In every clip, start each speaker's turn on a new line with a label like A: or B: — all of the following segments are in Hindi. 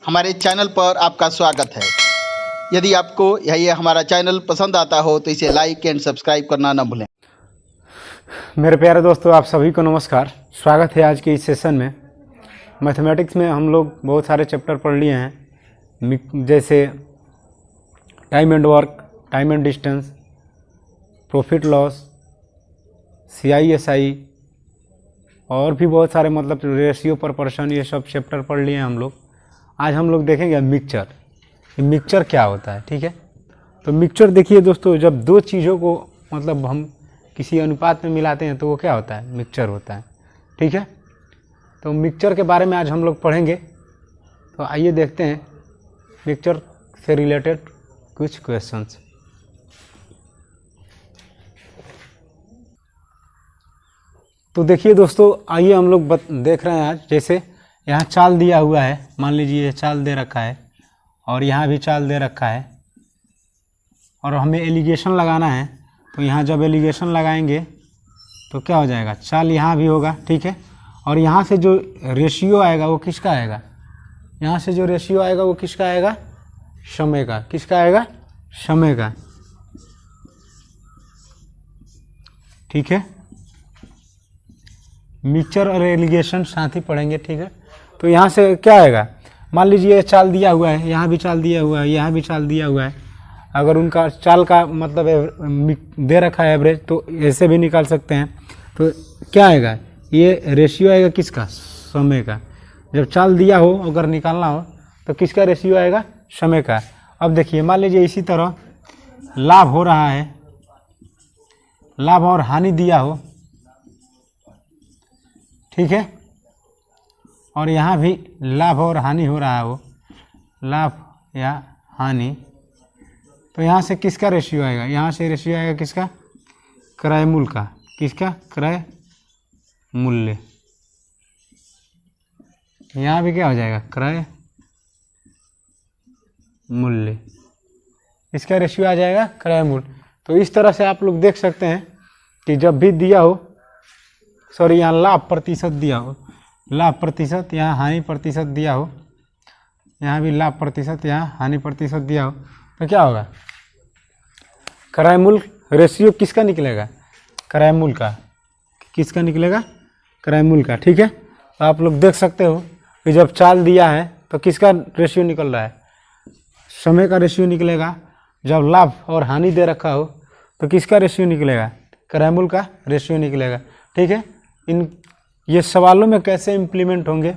A: हमारे चैनल पर आपका स्वागत है। यदि आपको ये हमारा चैनल पसंद आता हो तो इसे लाइक एंड सब्सक्राइब करना न भूलें।
B: मेरे प्यारे दोस्तों, आप सभी को नमस्कार। स्वागत है आज के इस सेशन में। मैथमेटिक्स में हम लोग बहुत सारे चैप्टर पढ़ लिए हैं, जैसे time and work, time and distance, profit loss, CISI और भी बहुत सारे, मतलब रेशियो पर पर्सन, ये सब चैप्टर पढ़ लिए हैं हम लोग। आज हम लोग देखेंगे मिक्सचर। ये मिक्सचर क्या होता है, ठीक है। तो मिक्सचर देखिए दोस्तों, जब दो चीज़ों को मतलब हम किसी अनुपात में मिलाते हैं तो वो क्या होता है, मिक्सचर होता है, ठीक है। तो मिक्सचर के बारे में आज हम लोग पढ़ेंगे। तो आइए देखते हैं मिक्सचर से रिलेटेड कुछ क्वेश्चंस। तो देखिए दोस्तों, आइए हम लोग देख रहे हैं आज, जैसे यहाँ चाल दिया हुआ है, मान लीजिए ये चाल दे रखा है और यहाँ भी चाल दे रखा है और हमें एलिगेशन लगाना है। तो यहाँ जब एलिगेशन लगाएंगे तो क्या हो जाएगा, चाल यहाँ भी होगा, ठीक है। और यहाँ से जो रेशियो आएगा वो किसका आएगा, यहाँ से जो रेशियो आएगा वो किसका आएगा, समय का। किसका आएगा, समय का, ठीक है। मिक्सचर और एलिगेशन साथ ही पढ़ेंगे, ठीक है। तो यहाँ से क्या आएगा, मान लीजिए चाल दिया हुआ है, यहाँ भी चाल दिया हुआ है, यहाँ भी चाल दिया हुआ है। अगर उनका चाल का मतलब दे रखा है एवरेज, तो ऐसे भी निकाल सकते हैं। तो क्या आएगा, ये रेशियो आएगा किसका, समय का। जब चाल दिया हो, अगर निकालना हो तो किसका रेशियो आएगा, समय का। अब देखिए, मान लीजिए इसी तरह लाभ हो रहा है, लाभ और हानि दिया हो, ठीक है। और यहाँ भी लाभ और हानि हो रहा हो, लाभ या हानि। तो यहाँ से किसका रेशियो आएगा, यहाँ से रेशियो आएगा किसका, क्रय मूल्य का। किसका, क्रय मूल्य। यहाँ भी क्या हो जाएगा, क्रय मूल्य। इसका रेशियो आ जाएगा क्रय मूल्य। तो इस तरह से आप लोग देख सकते हैं कि जब भी दिया हो, सॉरी यहाँ लाभ प्रतिशत दिया हो, लाभ प्रतिशत, यहाँ हानि प्रतिशत दिया हो, यहाँ भी लाभ प्रतिशत, यहाँ हानि प्रतिशत दिया हो, तो क्या होगा, क्रय मूल्य रेशियो किसका निकलेगा, क्रय मूल्य का। किसका निकलेगा, क्रय मूल्य का, ठीक है। तो आप लोग देख सकते हो कि जब चाल दिया है तो किसका रेशियो निकल रहा है, समय का रेशियो निकलेगा। जब लाभ और हानि दे रखा हो तो किसका रेशियो निकलेगा, क्रय मूल्य का रेशियो निकलेगा, ठीक है। ये सवालों में कैसे इम्प्लीमेंट होंगे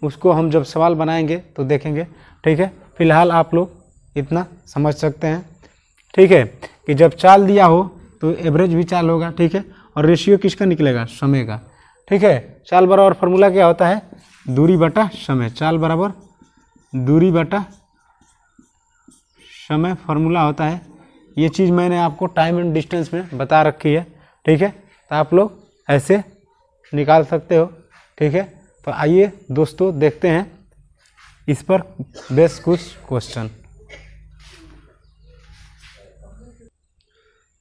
B: उसको हम जब सवाल बनाएंगे तो देखेंगे, ठीक है। फिलहाल आप लोग इतना समझ सकते हैं, ठीक है, कि जब चाल दिया हो तो एवरेज भी चाल होगा, ठीक है। और रेशियो किसका निकलेगा, समय का, ठीक है। चाल बराबर फार्मूला क्या होता है, दूरी बटा समय। चाल बराबर दूरी बटा समय फार्मूला होता है। ये चीज़ मैंने आपको टाइम एंड डिस्टेंस में बता रखी है, ठीक है। तो आप लोग ऐसे निकाल सकते हो, ठीक है। तो आइए दोस्तों देखते हैं इस पर बेस कुछ क्वेश्चन।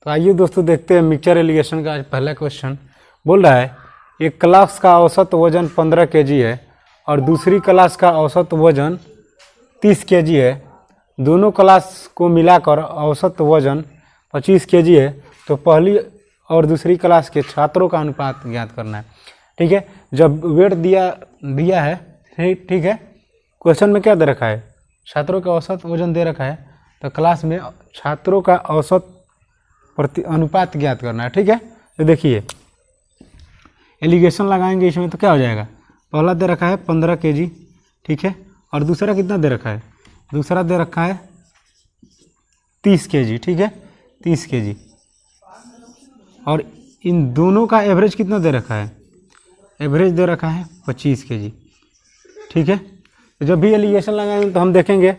B: तो आइए दोस्तों देखते हैं मिक्सचर एलिगेशन का पहला क्वेश्चन। बोल रहा है एक क्लास का औसत वजन 15 kg है और दूसरी क्लास का औसत वजन 30 kg है। दोनों क्लास को मिलाकर औसत वजन 25 kg है। तो पहली और दूसरी क्लास के छात्रों का अनुपात ज्ञात करना है, ठीक है। जब वेट दिया है, ठीक है, क्वेश्चन में क्या दे रखा है, छात्रों का औसत वजन दे रखा है, तो क्लास में छात्रों का औसत अनुपात ज्ञात करना है, ठीक है। तो देखिए एलिगेशन लगाएंगे इसमें तो क्या हो जाएगा, पहला दे रखा है 15 kg, ठीक है। और दूसरा कितना दे रखा है, दूसरा दे रखा है 30 kg, ठीक है, 30 kg। और इन दोनों का एवरेज कितना दे रखा है, एवरेज दे रखा है 25 kg, ठीक है। तो जब भी एलिगेशन लगाएंगे तो हम देखेंगे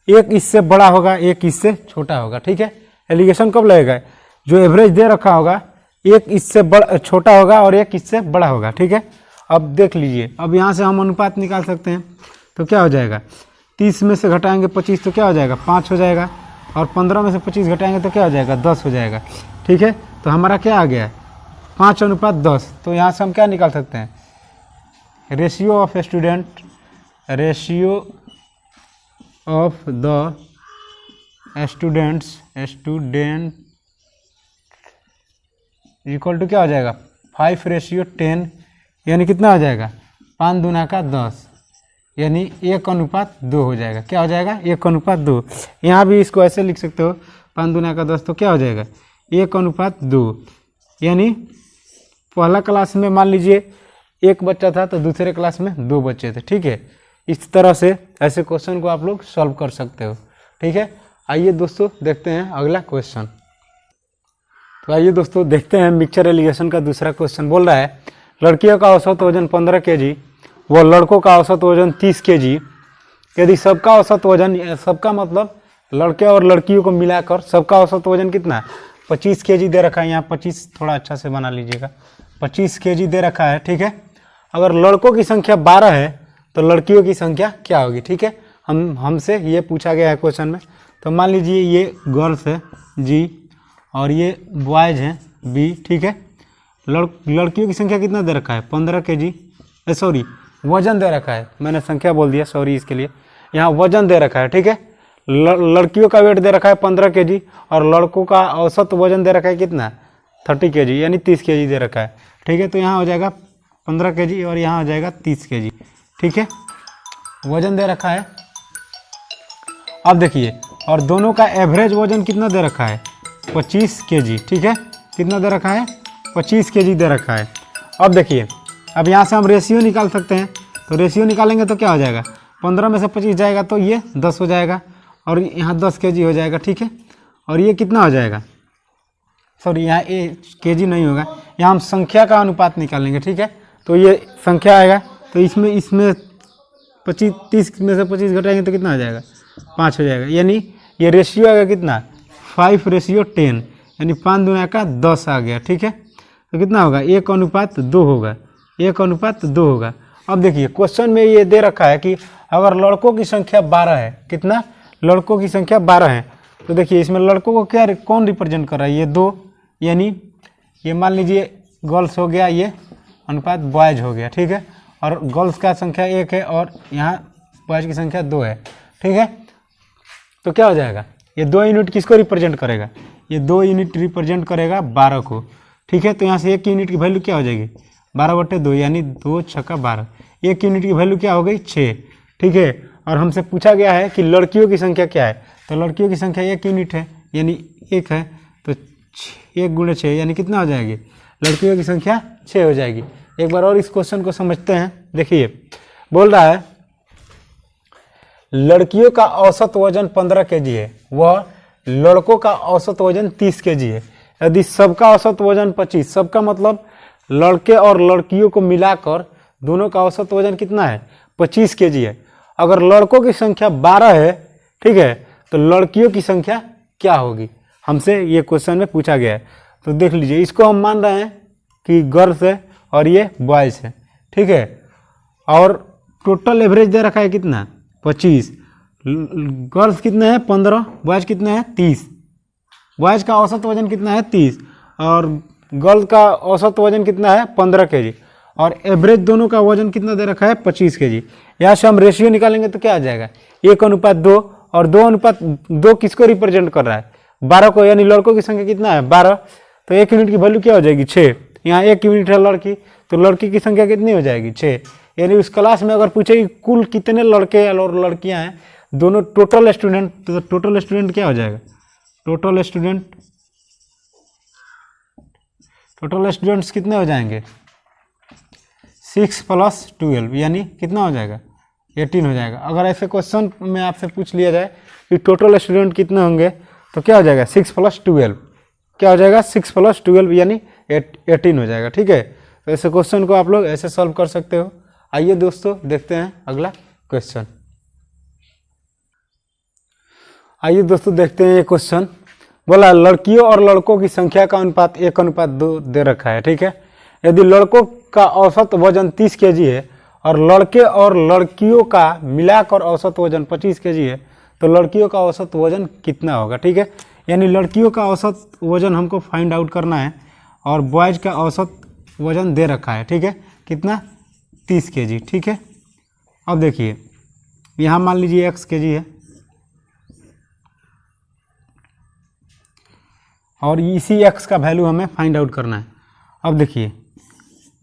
B: एक इससे बड़ा होगा, एक इससे छोटा होगा, ठीक है। एलिगेशन कब लगेगा, जो एवरेज दे रखा होगा एक इससे छोटा होगा और एक इससे बड़ा होगा, ठीक है। अब देख लीजिए, अब यहाँ से हम अनुपात निकाल सकते हैं। तो क्या हो जाएगा, 30 में से घटाएंगे 25 तो क्या हो जाएगा, 5 हो जाएगा। और 15 में से 25 घटाएंगे तो क्या हो जाएगा, 10 हो जाएगा, ठीक है। तो हमारा क्या आ गया है, 5:10। तो यहाँ से हम क्या निकाल सकते हैं, ratio of student, ratio of the student equal to क्या हो जाएगा 5:10, यानी कितना हो जाएगा 5 दूना का 10, यानी 1:2 हो जाएगा। क्या हो जाएगा 1:2। यहाँ भी इसको ऐसे लिख सकते हो 5 दूना का 10, तो क्या हो जाएगा 1:2। यानी पहला क्लास में मान लीजिए 1 बच्चा था तो दूसरे क्लास में 2 बच्चे थे। ठीक है, इस तरह से ऐसे क्वेश्चन को आप लोग सॉल्व कर सकते हो। ठीक है, आइए दोस्तों देखते हैं अगला क्वेश्चन। तो आइए दोस्तों देखते हैं मिक्सचर एलिगेशन का दूसरा क्वेश्चन। बोल रहा है लड़कियों का औसत वजन 15 kg व लड़कों का औसत वजन 30 kg। यदि सबका औसत वजन, सबका मतलब लड़के और लड़कियों को मिलाकर सबका औसत वजन कितना है 25 kg दे रखा है। यहाँ 25 थोड़ा अच्छा से बना लीजिएगा, 25 kg दे रखा है। ठीक है, अगर लड़कों की संख्या 12 है तो लड़कियों की संख्या क्या होगी। ठीक है, हमसे ये पूछा गया है क्वेश्चन में। तो मान लीजिए ये गर्ल्स है जी और ये बॉयज हैं बी। ठीक है, लड़कियों की संख्या कितना दे रखा है 15 kg, सॉरी वजन दे रखा है, मैंने संख्या बोल दिया, सॉरी इसके लिए। यहाँ वजन दे रखा है। ठीक है, लड़कियों का वेट दे रखा है 15 kg और लड़कों का औसत वजन दे रखा है कितना 30 kg, यानी 30 kg दे रखा है। ठीक है, तो यहाँ हो जाएगा 15 kg और यहाँ हो जाएगा 30 kg। ठीक है, वजन दे रखा है। अब देखिए, और दोनों का एवरेज वजन कितना दे रखा है 25 kg। ठीक है, कितना दे रखा है 25 kg दे रखा है। अब देखिए, अब यहाँ से हम रेशियो निकाल सकते हैं। तो रेशियो निकालेंगे तो क्या हो जाएगा 15 में से 25 जाएगा तो ये 10 हो जाएगा और यहाँ 10 kg हो जाएगा। ठीक है, और ये कितना हो जाएगा, सॉरी यहाँ kg नहीं होगा, यहाँ हम संख्या का अनुपात निकालेंगे। ठीक है, तो ये संख्या आएगा, तो इसमें 30 में से 25 घटाएंगे तो कितना हो जाएगा 5 हो जाएगा। यानी ये रेशियो आएगा कितना 5:10, यानी 5 दूना का 10 आ गया। ठीक है, तो कितना होगा 1:2 होगा, 1:2 होगा। अब देखिए क्वेश्चन में ये दे रखा है कि अगर लड़कों की संख्या 12 है, कितना लड़कों की संख्या 12 है, तो देखिए इसमें लड़कों को क्या कौन रिप्रेजेंट कर रहा है, ये 2, यानी ये मान लीजिए गर्ल्स हो गया, ये अनुपात बॉयज हो गया। ठीक है, और गर्ल्स का संख्या 1 है और यहाँ बॉयज की संख्या 2 है। ठीक है, तो क्या हो जाएगा ये 2 यूनिट किसको रिप्रेजेंट करेगा, ये 2 यूनिट रिप्रेजेंट करेगा 12 को। ठीक है, तो यहाँ से 1 यूनिट की वैल्यू क्या हो जाएगी 12/2, यानी 2 छक्का 12। 1 यूनिट की वैल्यू क्या हो गई 6। ठीक है, और हमसे पूछा गया है कि लड़कियों की संख्या क्या है, तो लड़कियों की संख्या 1 यूनिट है, यानी 1 है, तो 1 × 6 यानी कितना हो जाएगी लड़कियों की संख्या 6 हो जाएगी। एक बार और इस क्वेश्चन को समझते हैं। देखिए बोल रहा है लड़कियों का औसत वजन 15 kg है वह लड़कों का औसत वजन 30 kg है। यदि सबका औसत वजन 25, सबका मतलब लड़के और लड़कियों को मिलाकर दोनों का औसत वजन कितना है 25 kg है। अगर लड़कों की संख्या 12 है, ठीक है, तो लड़कियों की संख्या क्या होगी, हमसे ये क्वेश्चन में पूछा गया है। तो देख लीजिए, इसको हम मान रहे हैं कि गर्ल्स है और ये बॉयज है। ठीक है, और टोटल एवरेज दे रखा है कितना 25, गर्ल्स कितने हैं 15, बॉयज कितने हैं 30। बॉयज का औसत वजन कितना है 30 और गर्ल का औसत वजन कितना है 15 kg और एवरेज दोनों का वजन कितना दे रखा है 25 kg। यहाँ से हम रेशियो निकालेंगे तो क्या आ जाएगा 1:2 और 2:2 किसको रिप्रेजेंट कर रहा है 12 को, यानी लड़कों की संख्या कितना है 12, तो 1 यूनिट की वैल्यू क्या हो जाएगी 6। यहाँ 1 यूनिट है लड़की, तो लड़की की संख्या कितनी हो जाएगी 6। यानी उस क्लास में अगर पूछे कि कुल कितने लड़के और लड़कियां हैं दोनों टोटल स्टूडेंट, तो टोटल स्टूडेंट क्या हो जाएगा टोटल स्टूडेंट्स कितने हो जाएंगे 6 + 12, यानी कितना हो जाएगा 18 हो जाएगा। अगर ऐसे क्वेश्चन में आपसे पूछ लिया जाए कि टोटल स्टूडेंट कितने होंगे तो क्या हो जाएगा 6 + 12, क्या हो जाएगा 6 + 12 यानी 18 हो जाएगा। ठीक है, तो ऐसे क्वेश्चन को आप लोग ऐसे सॉल्व कर सकते हो। आइए दोस्तों देखते हैं अगला क्वेश्चन। आइए दोस्तों देखते हैं ये क्वेश्चन। बोला लड़कियों और लड़कों की संख्या का अनुपात 1:2 दे रखा है। ठीक है, यदि लड़कों का औसत वजन 30 kg है और लड़के और लड़कियों का मिलाकर औसत वजन 25 kg है तो लड़कियों का औसत वजन कितना होगा। ठीक है, यानी लड़कियों का औसत वजन हमको फाइंड आउट करना है और बॉयज का औसत वजन दे रखा है। ठीक है, कितना 30 kg। ठीक है, अब देखिए यहाँ मान लीजिए x kg है, और इसी x का वैल्यू हमें फाइंड आउट करना है। अब देखिए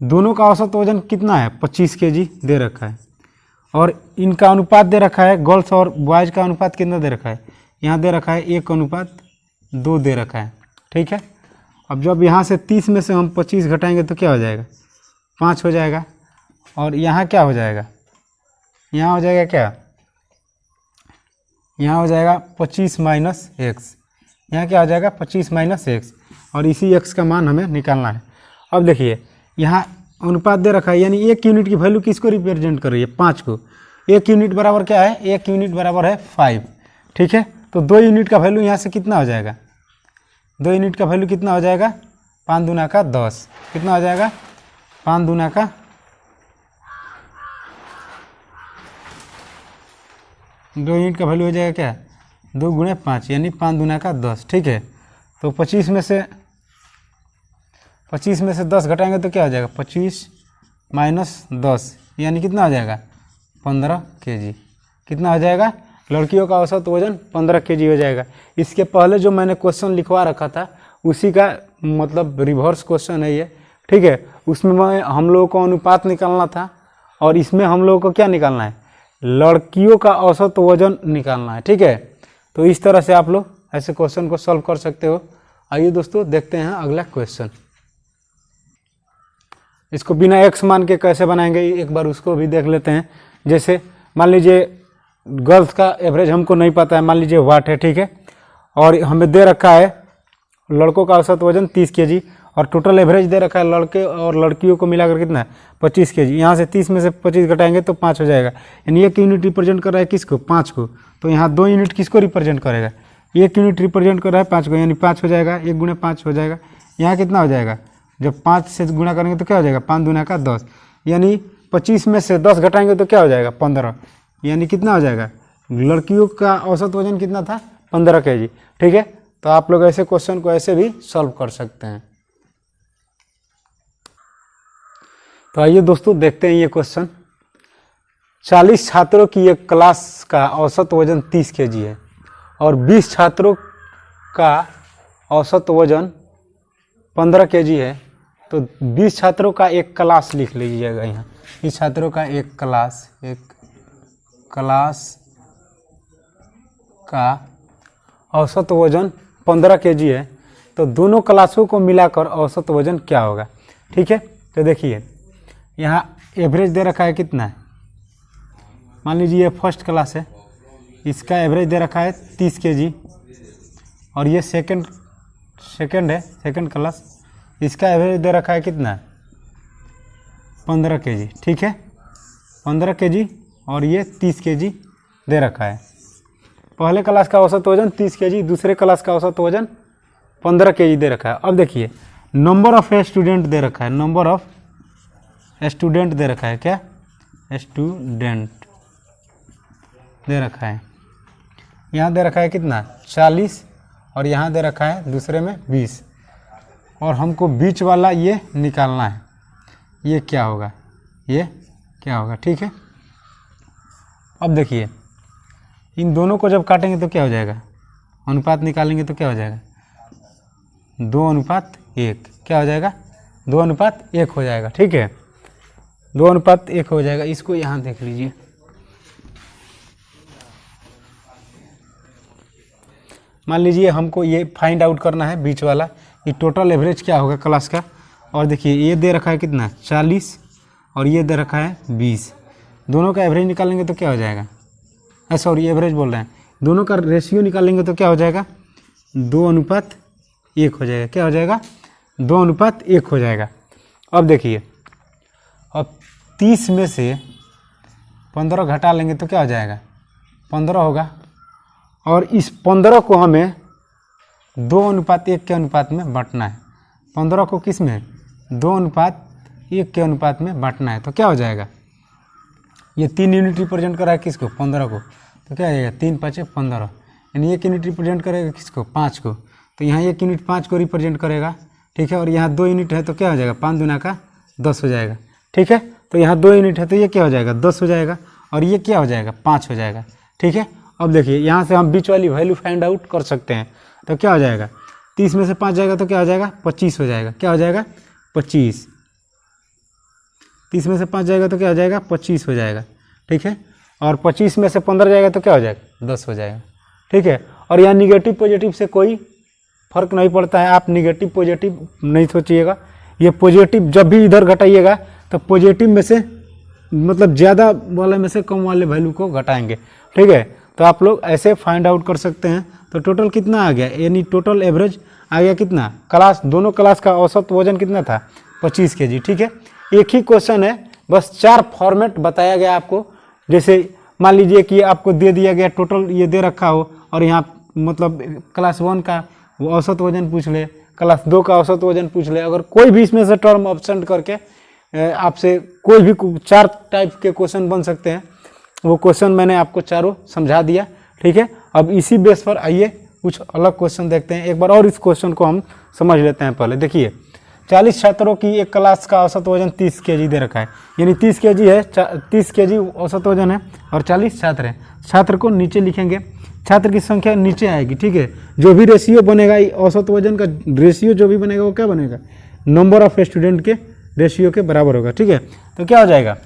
B: दोनों का औसत वजन कितना है, 25 kg दे रखा है, और इनका अनुपात दे रखा है, गर्ल्स और बॉयज़ का अनुपात कितना दे रखा है, यहाँ दे रखा है 1:2 दे रखा है। ठीक है, अब जब यहाँ से 30 में से हम 25 घटाएंगे तो क्या हो जाएगा, 5 हो जाएगा। और यहाँ क्या हो जाएगा, यहाँ हो जाएगा क्या, यहाँ हो जाएगा 25 माइनस एक्स, यहाँ क्या हो जाएगा 25 माइनस एक्स, और इसी x का मान हमें निकालना है। अब देखिए यहाँ अनुपात दे रखा है, यानी 1 यूनिट की वैल्यू किसको रिप्रेजेंट कर रही है, 5 को। 1 यूनिट बराबर क्या है, 1 यूनिट बराबर है 5। ठीक है, तो 2 यूनिट का वैल्यू यहाँ से कितना हो जाएगा, 2 यूनिट का वैल्यू कितना हो जाएगा, 5 दूना का 10, कितना हो जाएगा 5 दूना का 2 यूनिट का वैल्यू हो जाएगा क्या, 2 गुणे 5 यानी 5 दूना का 10। ठीक है, तो 25 में से 10 घटाएंगे तो क्या हो जाएगा, 25 माइनस 10 यानी कितना हो जाएगा 15 kg। कितना हो जाएगा, लड़कियों का औसत वजन 15 kg हो जाएगा। इसके पहले जो मैंने क्वेश्चन लिखवा रखा था उसी का मतलब रिवर्स क्वेश्चन है ये। ठीक है, उसमें हम लोगों को अनुपात निकालना था और इसमें हम लोगों को क्या निकालना है, लड़कियों का औसत वजन निकालना है। ठीक है, तो इस तरह से आप लोग ऐसे क्वेश्चन को सॉल्व कर सकते हो। आइए दोस्तों देखते हैं अगला क्वेश्चन। इसको बिना x मान के कैसे बनाएंगे एक बार उसको भी देख लेते हैं। जैसे मान लीजिए गर्ल्स का एवरेज हमको नहीं पता है, मान लीजिए वाट है। ठीक है, और हमें दे रखा है लड़कों का औसत वजन 30 kg और टोटल एवरेज दे रखा है लड़के और लड़कियों को मिलाकर कितना है 25 kg। यहाँ से 30 में से 25 घटाएंगे तो 5 हो जाएगा, यानी 1 यूनिट रिप्रेजेंट कर रहा है किसको, 5 को। तो यहाँ 2 यूनिट किसको रिप्रेजेंट करेगा, 1 यूनिट रिप्रेजेंट कर रहा है 5 को, यानी 5 हो जाएगा, 1 गुणे 5 हो जाएगा। यहाँ कितना हो जाएगा, जब 5 से गुणा करेंगे तो क्या हो जाएगा 5 दूना का 10, यानी 25 में से 10 घटाएंगे तो क्या हो जाएगा 15, यानी कितना हो जाएगा, लड़कियों का औसत वजन कितना था 15 kg। ठीक है, तो आप लोग ऐसे क्वेश्चन को ऐसे भी सॉल्व कर सकते हैं। तो आइए दोस्तों देखते हैं ये क्वेश्चन। 40 छात्रों की एक क्लास का औसत वजन 30 kg है और 20 छात्रों का औसत वजन 15 kg है। तो 20 छात्रों का एक क्लास लिख लीजिएगा यहाँ, 20 छात्रों का एक क्लास का औसत वजन 15 kg है। तो दोनों क्लासों को मिलाकर औसत वजन क्या होगा। ठीक है, तो देखिए यहाँ एवरेज दे रखा है कितना है, मान लीजिए ये फर्स्ट क्लास है, इसका एवरेज दे रखा है 30 kg और ये सेकंड है, सेकंड क्लास, इसका एवरेज दे रखा है कितना है 15 kg। ठीक है, 15 kg और ये 30 kg दे रखा है। पहले क्लास का औसत वजन 30 kg, दूसरे क्लास का औसत वजन 15 kg दे रखा है। अब देखिए नंबर ऑफ स्टूडेंट दे रखा है, नंबर ऑफ स्टूडेंट दे रखा है, क्या स्टूडेंट दे रखा है। यहाँ दे रखा है कितना 40 और यहाँ दे रखा है दूसरे में 20, और हमको बीच वाला ये निकालना है, ये क्या होगा, ये क्या होगा। ठीक है, अब देखिए इन दोनों को जब काटेंगे तो क्या हो जाएगा, अनुपात निकालेंगे तो क्या हो जाएगा 2:1, क्या हो जाएगा 2:1 हो जाएगा। ठीक है, 2:1 हो जाएगा। इसको यहाँ देख लीजिए, मान लीजिए हमको ये फाइंड आउट करना है बीच वाला कि टोटल एवरेज क्या होगा क्लास का। और देखिए ये दे रखा है कितना 40 और ये दे रखा है 20, दोनों का एवरेज निकालेंगे तो क्या हो जाएगा, सॉरी एवरेज बोल रहे हैं, दोनों का रेशियो निकालेंगे तो क्या हो जाएगा 2:1 हो जाएगा। क्या हो जाएगा 2:1 हो जाएगा। अब देखिए अब 30 में से 15 घटा लेंगे तो क्या हो जाएगा 15 होगा, और इस 15 को हमें 2:1 के अनुपात में बांटना है। 15 को किस में 2:1 के अनुपात में बांटना है। तो क्या हो जाएगा, ये 3 यूनिट रिप्रेजेंट कर रहा है किसको 15 को, तो क्या हो जाएगा 3 × 5 = 15, यानी 1 यूनिट रिप्रेजेंट करेगा किसको 5 को, तो यहाँ 1 यूनिट 5 को रिप्रेजेंट करेगा। ठीक है, और यहाँ 2 यूनिट है तो क्या हो जाएगा 5 दूना का 10 हो जाएगा। ठीक है, तो यहाँ 2 यूनिट है तो ये क्या हो जाएगा 10 हो जाएगा, और ये क्या हो जाएगा 5 हो जाएगा। ठीक है, अब देखिए यहाँ से हम बीच वाली वैल्यू फाइंड आउट कर सकते हैं। तो क्या हो जाएगा 30 में से 5 जाएगा तो क्या हो जाएगा 25 हो जाएगा। क्या हो जाएगा 25। 30 में से 5 जाएगा तो क्या हो जाएगा 25 हो जाएगा। ठीक है, और 25 में से 15 जाएगा तो क्या हो जाएगा 10 हो जाएगा। ठीक है, और यहाँ निगेटिव पॉजिटिव से कोई फर्क नहीं पड़ता है, आप निगेटिव पॉजिटिव नहीं सोचिएगा। ये पॉजिटिव जब भी इधर घटाइएगा तो पॉजिटिव में से मतलब ज़्यादा वाले में से कम वाले वैल्यू को घटाएंगे। ठीक है, तो आप लोग ऐसे फाइंड आउट कर सकते हैं। तो टोटल कितना आ गया, यानी टोटल एवरेज आ गया कितना, क्लास दोनों क्लास का औसत वजन कितना था 25 kg। ठीक है, एक ही क्वेश्चन है, बस 4 फॉर्मेट बताया गया आपको। जैसे मान लीजिए कि आपको दे दिया गया टोटल ये दे रखा हो, और यहाँ मतलब क्लास 1 का वो औसत वजन पूछ ले, क्लास 2 का औसत वजन पूछ ले। अगर कोई भी इसमें से टर्म ऑप्शन करके आपसे कोई भी 4 टाइप के क्वेश्चन बन सकते हैं, वो क्वेश्चन मैंने आपको चारों समझा दिया। ठीक है, अब इसी बेस पर आइए कुछ अलग क्वेश्चन देखते हैं। एक बार और इस क्वेश्चन को हम समझ लेते हैं। पहले देखिए, 40 छात्रों की एक क्लास का औसत वजन 30 kg दे रखा है, यानी 30 kg है, 30 kg औसत वजन है और 40 छात्र हैं। छात्र को नीचे लिखेंगे, छात्र की संख्या नीचे आएगी। ठीक है, जो भी रेशियो बनेगा औसत वजन का रेशियो जो भी बनेगा वो क्या बनेगा, नंबर ऑफ स्टूडेंट के रेशियो के बराबर होगा। ठीक है, तो क्या हो जाएगा,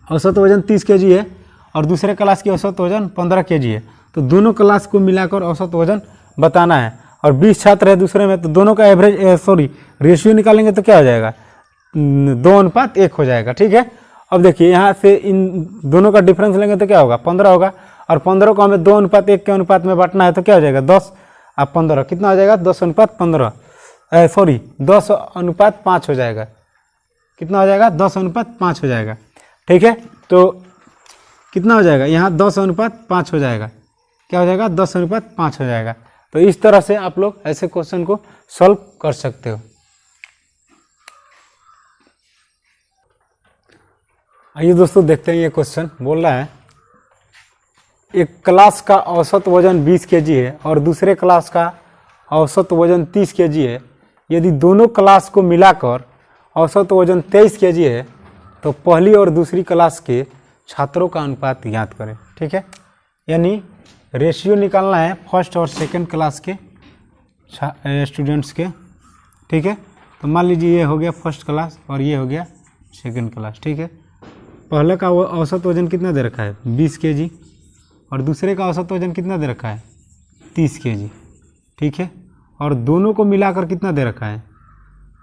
B: औसत वजन 30 kg है और दूसरे क्लास की औसत वजन 15 kg है, तो दोनों क्लास को मिलाकर औसत वजन बताना है। और 20 छात्र है दूसरे में, तो दोनों का एवरेज रेशियो निकालेंगे तो क्या हो जाएगा 2:1 हो जाएगा। ठीक है, अब देखिए यहाँ से इन दोनों का डिफरेंस लेंगे तो क्या होगा 15 होगा, और 15 को हमें 2:1 के अनुपात में बांटना है, तो क्या हो जाएगा 10 और 15 कितना हो जाएगा 10:15 10:5 हो जाएगा। कितना हो जाएगा 10:5 हो जाएगा। ठीक है, तो कितना हो जाएगा यहाँ 10:5 हो जाएगा। क्या हो जाएगा 10:5 हो जाएगा। तो इस तरह से आप लोग ऐसे क्वेश्चन को सॉल्व कर सकते हो। आइए दोस्तों देखते हैं, ये क्वेश्चन बोल रहा है एक क्लास का औसत वजन 20 kg है और दूसरे क्लास का औसत वजन 30 kg है। यदि दोनों क्लास को मिलाकर औसत वजन 23 kg है तो पहली और दूसरी क्लास के छात्रों का अनुपात ज्ञात करें। ठीक है, यानी रेशियो निकालना है फर्स्ट और सेकंड क्लास के स्टूडेंट्स के। ठीक है, तो मान लीजिए ये हो गया फर्स्ट क्लास और ये हो गया सेकंड क्लास। ठीक है, पहले का औसत वजन कितना दे रखा है 20 kg और दूसरे का औसत वजन कितना दे रखा है 30 kg। ठीक है, और दोनों को मिलाकर कितना दे रखा है,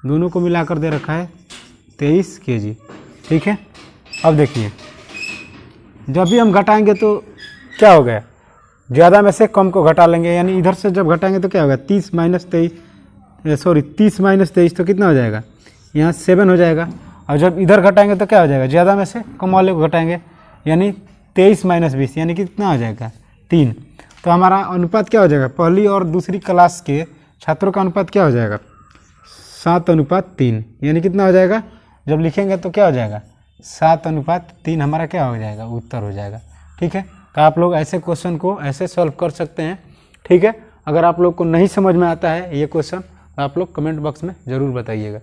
B: दोनों को मिलाकर दे रखा है 23 kg। ठीक है, अब देखिए जब भी हम घटाएंगे तो क्या हो गया, ज़्यादा में से कम को घटा लेंगे, यानी इधर से जब घटाएंगे तो क्या होगा 30 माइनस 23 तो कितना हो जाएगा यहाँ 7 हो जाएगा। और जब इधर घटाएंगे तो क्या हो जाएगा, ज़्यादा में से कम वाले को घटाएंगे, यानी 23 माइनस 20 यानी कि कितना हो जाएगा 3। तो हमारा अनुपात क्या हो जाएगा, पहली और दूसरी क्लास के छात्रों का अनुपात क्या हो जाएगा 7:3, यानी कितना हो जाएगा, जब लिखेंगे तो क्या हो जाएगा 7:3 हमारा क्या हो जाएगा उत्तर हो जाएगा। ठीक है, तो आप लोग ऐसे क्वेश्चन को ऐसे सॉल्व कर सकते हैं। ठीक है, अगर आप लोग को नहीं समझ में आता है ये क्वेश्चन तो आप लोग कमेंट बॉक्स में ज़रूर बताइएगा।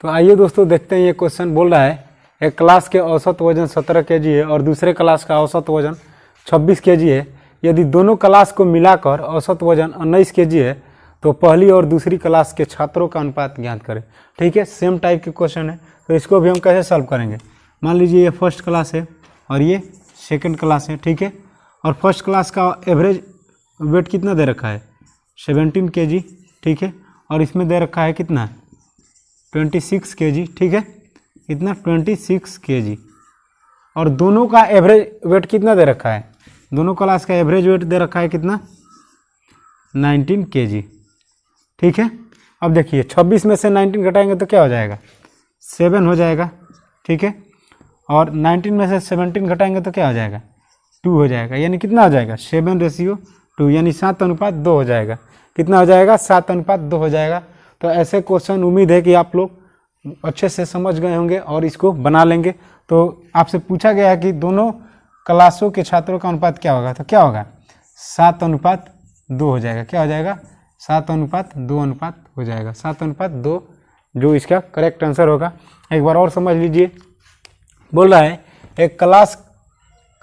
B: तो आइए दोस्तों देखते हैं, ये क्वेश्चन बोल रहा है एक क्लास के औसत वजन 17 kg है और दूसरे क्लास का औसत वजन 26 kg है। यदि दोनों क्लास को मिलाकर औसत वजन 19 kg है तो पहली और दूसरी क्लास के छात्रों का अनुपात ज्ञात करें। ठीक है, सेम टाइप के क्वेश्चन है, तो इसको भी हम कैसे सॉल्व करेंगे। मान लीजिए ये फर्स्ट क्लास है और ये सेकंड क्लास है। ठीक है, और फर्स्ट क्लास का एवरेज वेट कितना दे रखा है 17 kg। ठीक है, और इसमें दे रखा है कितना 26 kg। ठीक है, कितना 26 kg, और दोनों का एवरेज वेट कितना दे रखा है, दोनों क्लास का एवरेज वेट दे रखा है कितना 19 kg। ठीक है, अब देखिए 26 में से 19 घटाएंगे तो क्या हो जाएगा 7 हो जाएगा। ठीक है, और 19 में से 17 घटाएंगे तो क्या हो जाएगा 2 हो जाएगा, यानी कितना हो जाएगा 7:2, यानी 7:2 हो जाएगा। कितना हो जाएगा 7:2 हो जाएगा। तो ऐसे क्वेश्चन उम्मीद है कि आप लोग अच्छे से समझ गए होंगे और इसको बना लेंगे। तो आपसे पूछा गया है कि दोनों क्लासों के छात्रों का अनुपात क्या होगा, तो क्या होगा 7:2 हो जाएगा। क्या हो जाएगा 7:2 हो जाएगा, 7:2 जो इसका करेक्ट आंसर होगा। एक बार और समझ लीजिए, बोल रहा है एक क्लास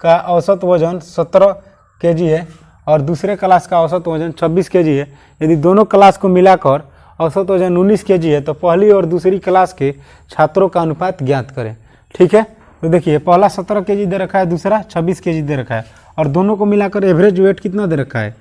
B: का औसत वजन 17 kg है और दूसरे क्लास का औसत वजन 26 केजी है, यदि दोनों क्लास को मिलाकर औसत वजन 19 केजी है तो पहली और दूसरी क्लास के छात्रों का अनुपात ज्ञात करें। ठीक है, तो देखिए पहला 17 केजी दे रखा है, दूसरा 26 केजी दे रखा है और दोनों को मिलाकर एवरेज वेट कितना दे रखा है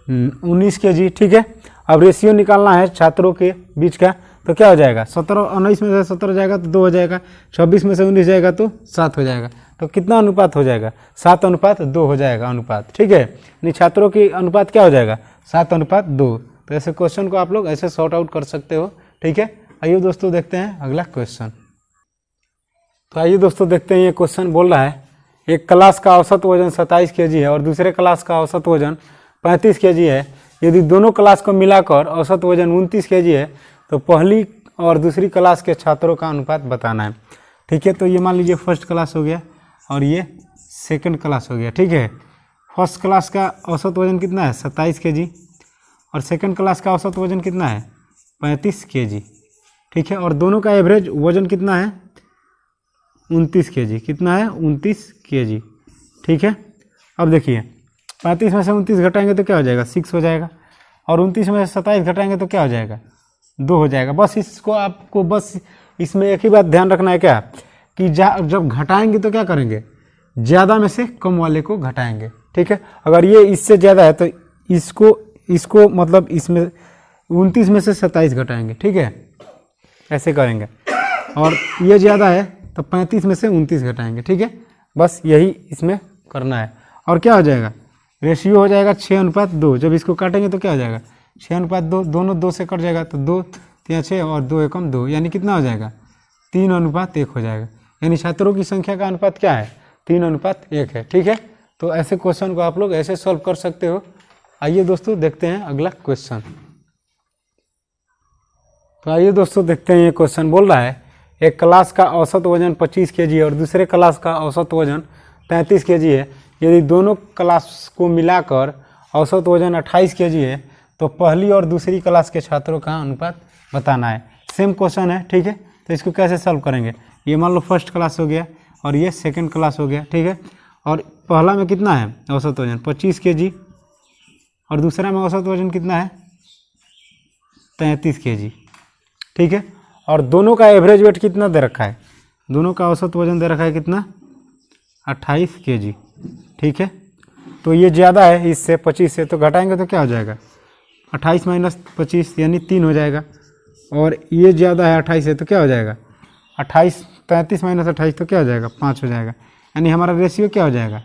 B: 19 केजी। ठीक है, अब रेशियो निकालना है छात्रों के बीच का, तो क्या हो जाएगा 17 19 में से 17 जाएगा तो 2 हो जाएगा, 26 में से 19 जाएगा तो 7 हो जाएगा, तो कितना अनुपात हो जाएगा 7:2 हो जाएगा अनुपात। ठीक है, यानी छात्रों की अनुपात क्या हो जाएगा 7:2। तो ऐसे क्वेश्चन को आप लोग ऐसे सॉर्ट आउट कर सकते हो। ठीक है, आइए दोस्तों देखते हैं अगला क्वेश्चन। तो आइए दोस्तों देखते हैं, ये क्वेश्चन बोल रहा है एक क्लास का औसत वजन 27 केजी है और दूसरे क्लास का औसत वजन 35 केजी है, यदि दोनों क्लास को मिलाकर औसत वजन 29 केजी है तो पहली और दूसरी क्लास के छात्रों का अनुपात बताना है। ठीक है, तो ये मान लीजिए फर्स्ट क्लास हो गया और ये सेकंड क्लास हो गया। ठीक है, फर्स्ट क्लास का औसत वजन कितना है 27 केजी और सेकंड क्लास का औसत वजन कितना है 35 केजी। ठीक है, और दोनों का एवरेज वजन कितना है 29 केजी। कितना है 29 केजी। ठीक है, अब देखिए 35 में से 29 घटाएंगे तो क्या हो जाएगा 6 हो जाएगा और 29 में से 27 घटाएंगे तो क्या हो जाएगा 2 हो जाएगा। बस इसको आपको बस इसमें एक ही बात ध्यान रखना है क्या कि जब घटाएंगे तो क्या करेंगे ज़्यादा में से कम वाले को घटाएंगे। ठीक है, अगर ये इससे ज़्यादा है तो इसको मतलब इसमें 29 में से 27 घटाएंगे। ठीक है, ऐसे करेंगे, और ये ज़्यादा है तो 35 में से 29 घटाएंगे। ठीक है, बस यही इसमें करना है। और क्या हो जाएगा रेशियो हो जाएगा 6:2। जब इसको काटेंगे तो क्या हो जाएगा 6:2, दोनों 2 से कट जाएगा तो 2 3 6 और 2 एकम 2, यानी कितना हो जाएगा 3:1 हो जाएगा। यानी छात्रों की संख्या का अनुपात क्या है 3:1 है। ठीक है, तो ऐसे क्वेश्चन को आप लोग ऐसे सॉल्व कर सकते हो। आइए दोस्तों देखते हैं अगला क्वेश्चन। तो आइए दोस्तों देखते हैं, ये क्वेश्चन बोल रहा है एक क्लास का औसत वजन 25 केजी है और दूसरे क्लास का औसत वजन 33 केजी है, यदि दोनों क्लास को मिलाकर औसत वजन 28 केजी है तो पहली और दूसरी क्लास के छात्रों का अनुपात बताना है। सेम क्वेश्चन है। ठीक है, तो इसको कैसे सॉल्व करेंगे, ये मान लो फर्स्ट क्लास हो गया और ये सेकंड क्लास हो गया। ठीक है, और पहला में कितना है औसत वजन 25 केजी और दूसरा में औसत वजन कितना है 33 केजी। ठीक है, और दोनों का एवरेज वेट कितना दे रखा है, दोनों का औसत वजन दे रखा है कितना 28 केजी। ठीक है, तो ये ज़्यादा है इससे 25 से, तो घटाएंगे तो क्या हो जाएगा 28 माइनस 25 यानी 3 हो जाएगा, और ये ज़्यादा है 28 से तो क्या हो जाएगा 33 माइनस 28 तो क्या हो जाएगा 5 हो जाएगा। यानी हमारा रेशियो क्या हो जाएगा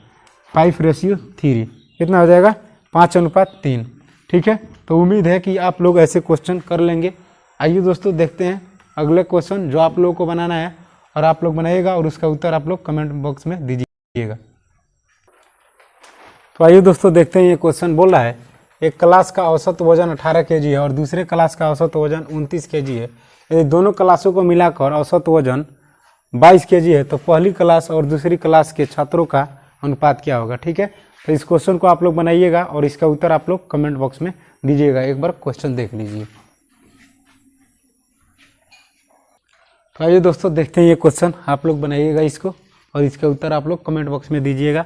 B: 5:3। कितना हो जाएगा 5:3। ठीक है, तो उम्मीद है कि आप लोग ऐसे क्वेश्चन कर लेंगे। आइए दोस्तों देखते हैं अगले क्वेश्चन जो आप लोगों को बनाना है, और आप लोग बनाइएगा और उसका उत्तर आप लोग कमेंट बॉक्स में दीजिएगा। तो आइए दोस्तों देखते हैं, ये क्वेश्चन बोल रहा है एक क्लास का औसत वजन 18 केजी है और दूसरे क्लास का औसत वजन 29 केजी है, यदि दोनों क्लासों को मिलाकर औसत वजन 22 केजी है तो पहली क्लास और दूसरी क्लास के छात्रों का अनुपात क्या होगा। ठीक है, तो इस क्वेश्चन को आप लोग बनाइएगा और इसका उत्तर आप लोग कमेंट बॉक्स में दीजिएगा। एक बार क्वेश्चन देख लीजिए। तो आइए दोस्तों देखते हैं, ये क्वेश्चन आप लोग बनाइएगा इसको और इसका उत्तर आप लोग कमेंट बॉक्स में दीजिएगा।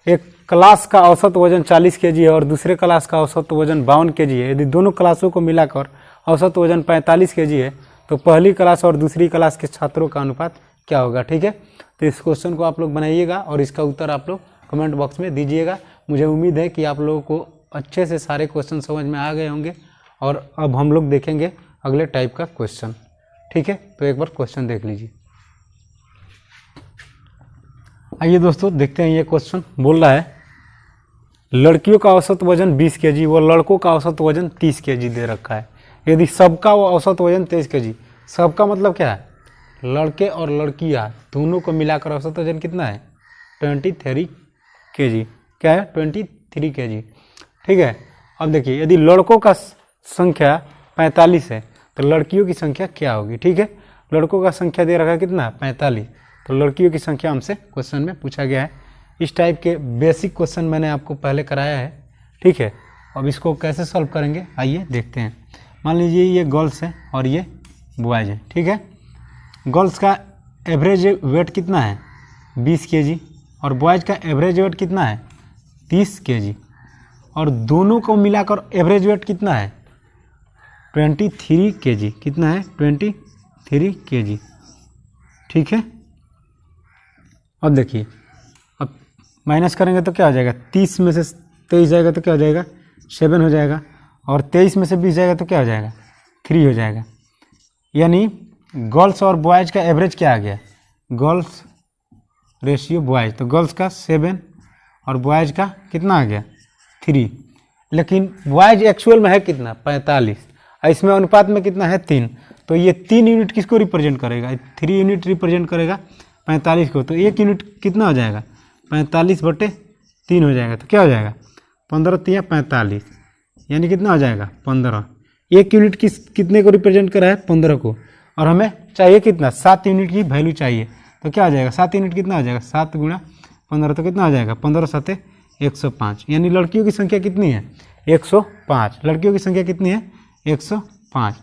B: एक क्लास का औसत वजन 40 केजी है और दूसरे क्लास का औसत वजन 52 केजी है, यदि दोनों क्लासों को मिलाकर औसत वजन 45 केजी है तो पहली क्लास और दूसरी क्लास के छात्रों का अनुपात क्या होगा। ठीक है, तो इस क्वेश्चन को आप लोग बनाइएगा और इसका उत्तर आप लोग कमेंट बॉक्स में दीजिएगा। मुझे उम्मीद है कि आप लोगों को अच्छे से सारे क्वेश्चन समझ में आ गए होंगे, और अब हम लोग देखेंगे अगले टाइप का क्वेश्चन। ठीक है, तो एक बार क्वेश्चन देख लीजिए। आइए दोस्तों देखते हैं, ये क्वेश्चन बोल रहा है लड़कियों का औसत वजन 20 केजी व लड़कों का औसत वजन 30 केजी दे रखा है, यदि सबका वो औसत वजन 23 केजी। सबका मतलब क्या है लड़के और लड़कियां दोनों को मिलाकर औसत वजन कितना है 23 केजी। क्या है 23 केजी। ठीक है, अब देखिए यदि लड़कों का संख्या 45 है तो लड़कियों की संख्या क्या होगी। ठीक है, लड़कों का संख्या दे रखा है कितना 45, तो लड़कियों की संख्या हमसे क्वेश्चन में पूछा गया है। इस टाइप के बेसिक क्वेश्चन मैंने आपको पहले कराया है। ठीक है, अब इसको कैसे सॉल्व करेंगे आइए देखते हैं। मान लीजिए ये गर्ल्स है और ये बॉयज़ है। ठीक है, गर्ल्स का एवरेज वेट कितना है 20 केजी और बॉयज़ का एवरेज वेट कितना है 30 केजी। और दोनों को मिलाकर एवरेज वेट कितना है 23 kg। कितना है 23 kg। ठीक है, अब देखिए, अब माइनस करेंगे तो क्या हो जाएगा, 30 में से 23 जाएगा तो क्या हो जाएगा 7 हो जाएगा, और 23 में से 20 जाएगा तो क्या हो जाएगा 3 हो जाएगा। यानी गर्ल्स और बॉयज़ का एवरेज क्या आ गया, गर्ल्स रेशियो बॉयज़, तो गर्ल्स का 7 और बॉयज़ का कितना आ गया 3। लेकिन बॉयज़ एक्चुअल में है कितना 45, और इसमें अनुपात में कितना है 3, तो ये 3 यूनिट किसको रिप्रेजेंट करेगा, 3 यूनिट रिप्रेजेंट करेगा 45 को। तो 1 यूनिट कितना हो जाएगा 45/3 हो जाएगा, तो क्या हो जाएगा 15 3 45, यानी कितना हो जाएगा 15। 1 यूनिट कितने को रिप्रेजेंट कर रहा है 15 को, और हमें चाहिए कितना 7 यूनिट की वैल्यू चाहिए, तो क्या हो जाएगा 7 यूनिट कितना हो जाएगा 7 × 15, तो कितना हो जाएगा 15 7 105। यानी लड़कियों की संख्या कितनी है 105, लड़कियों की संख्या कितनी है 105।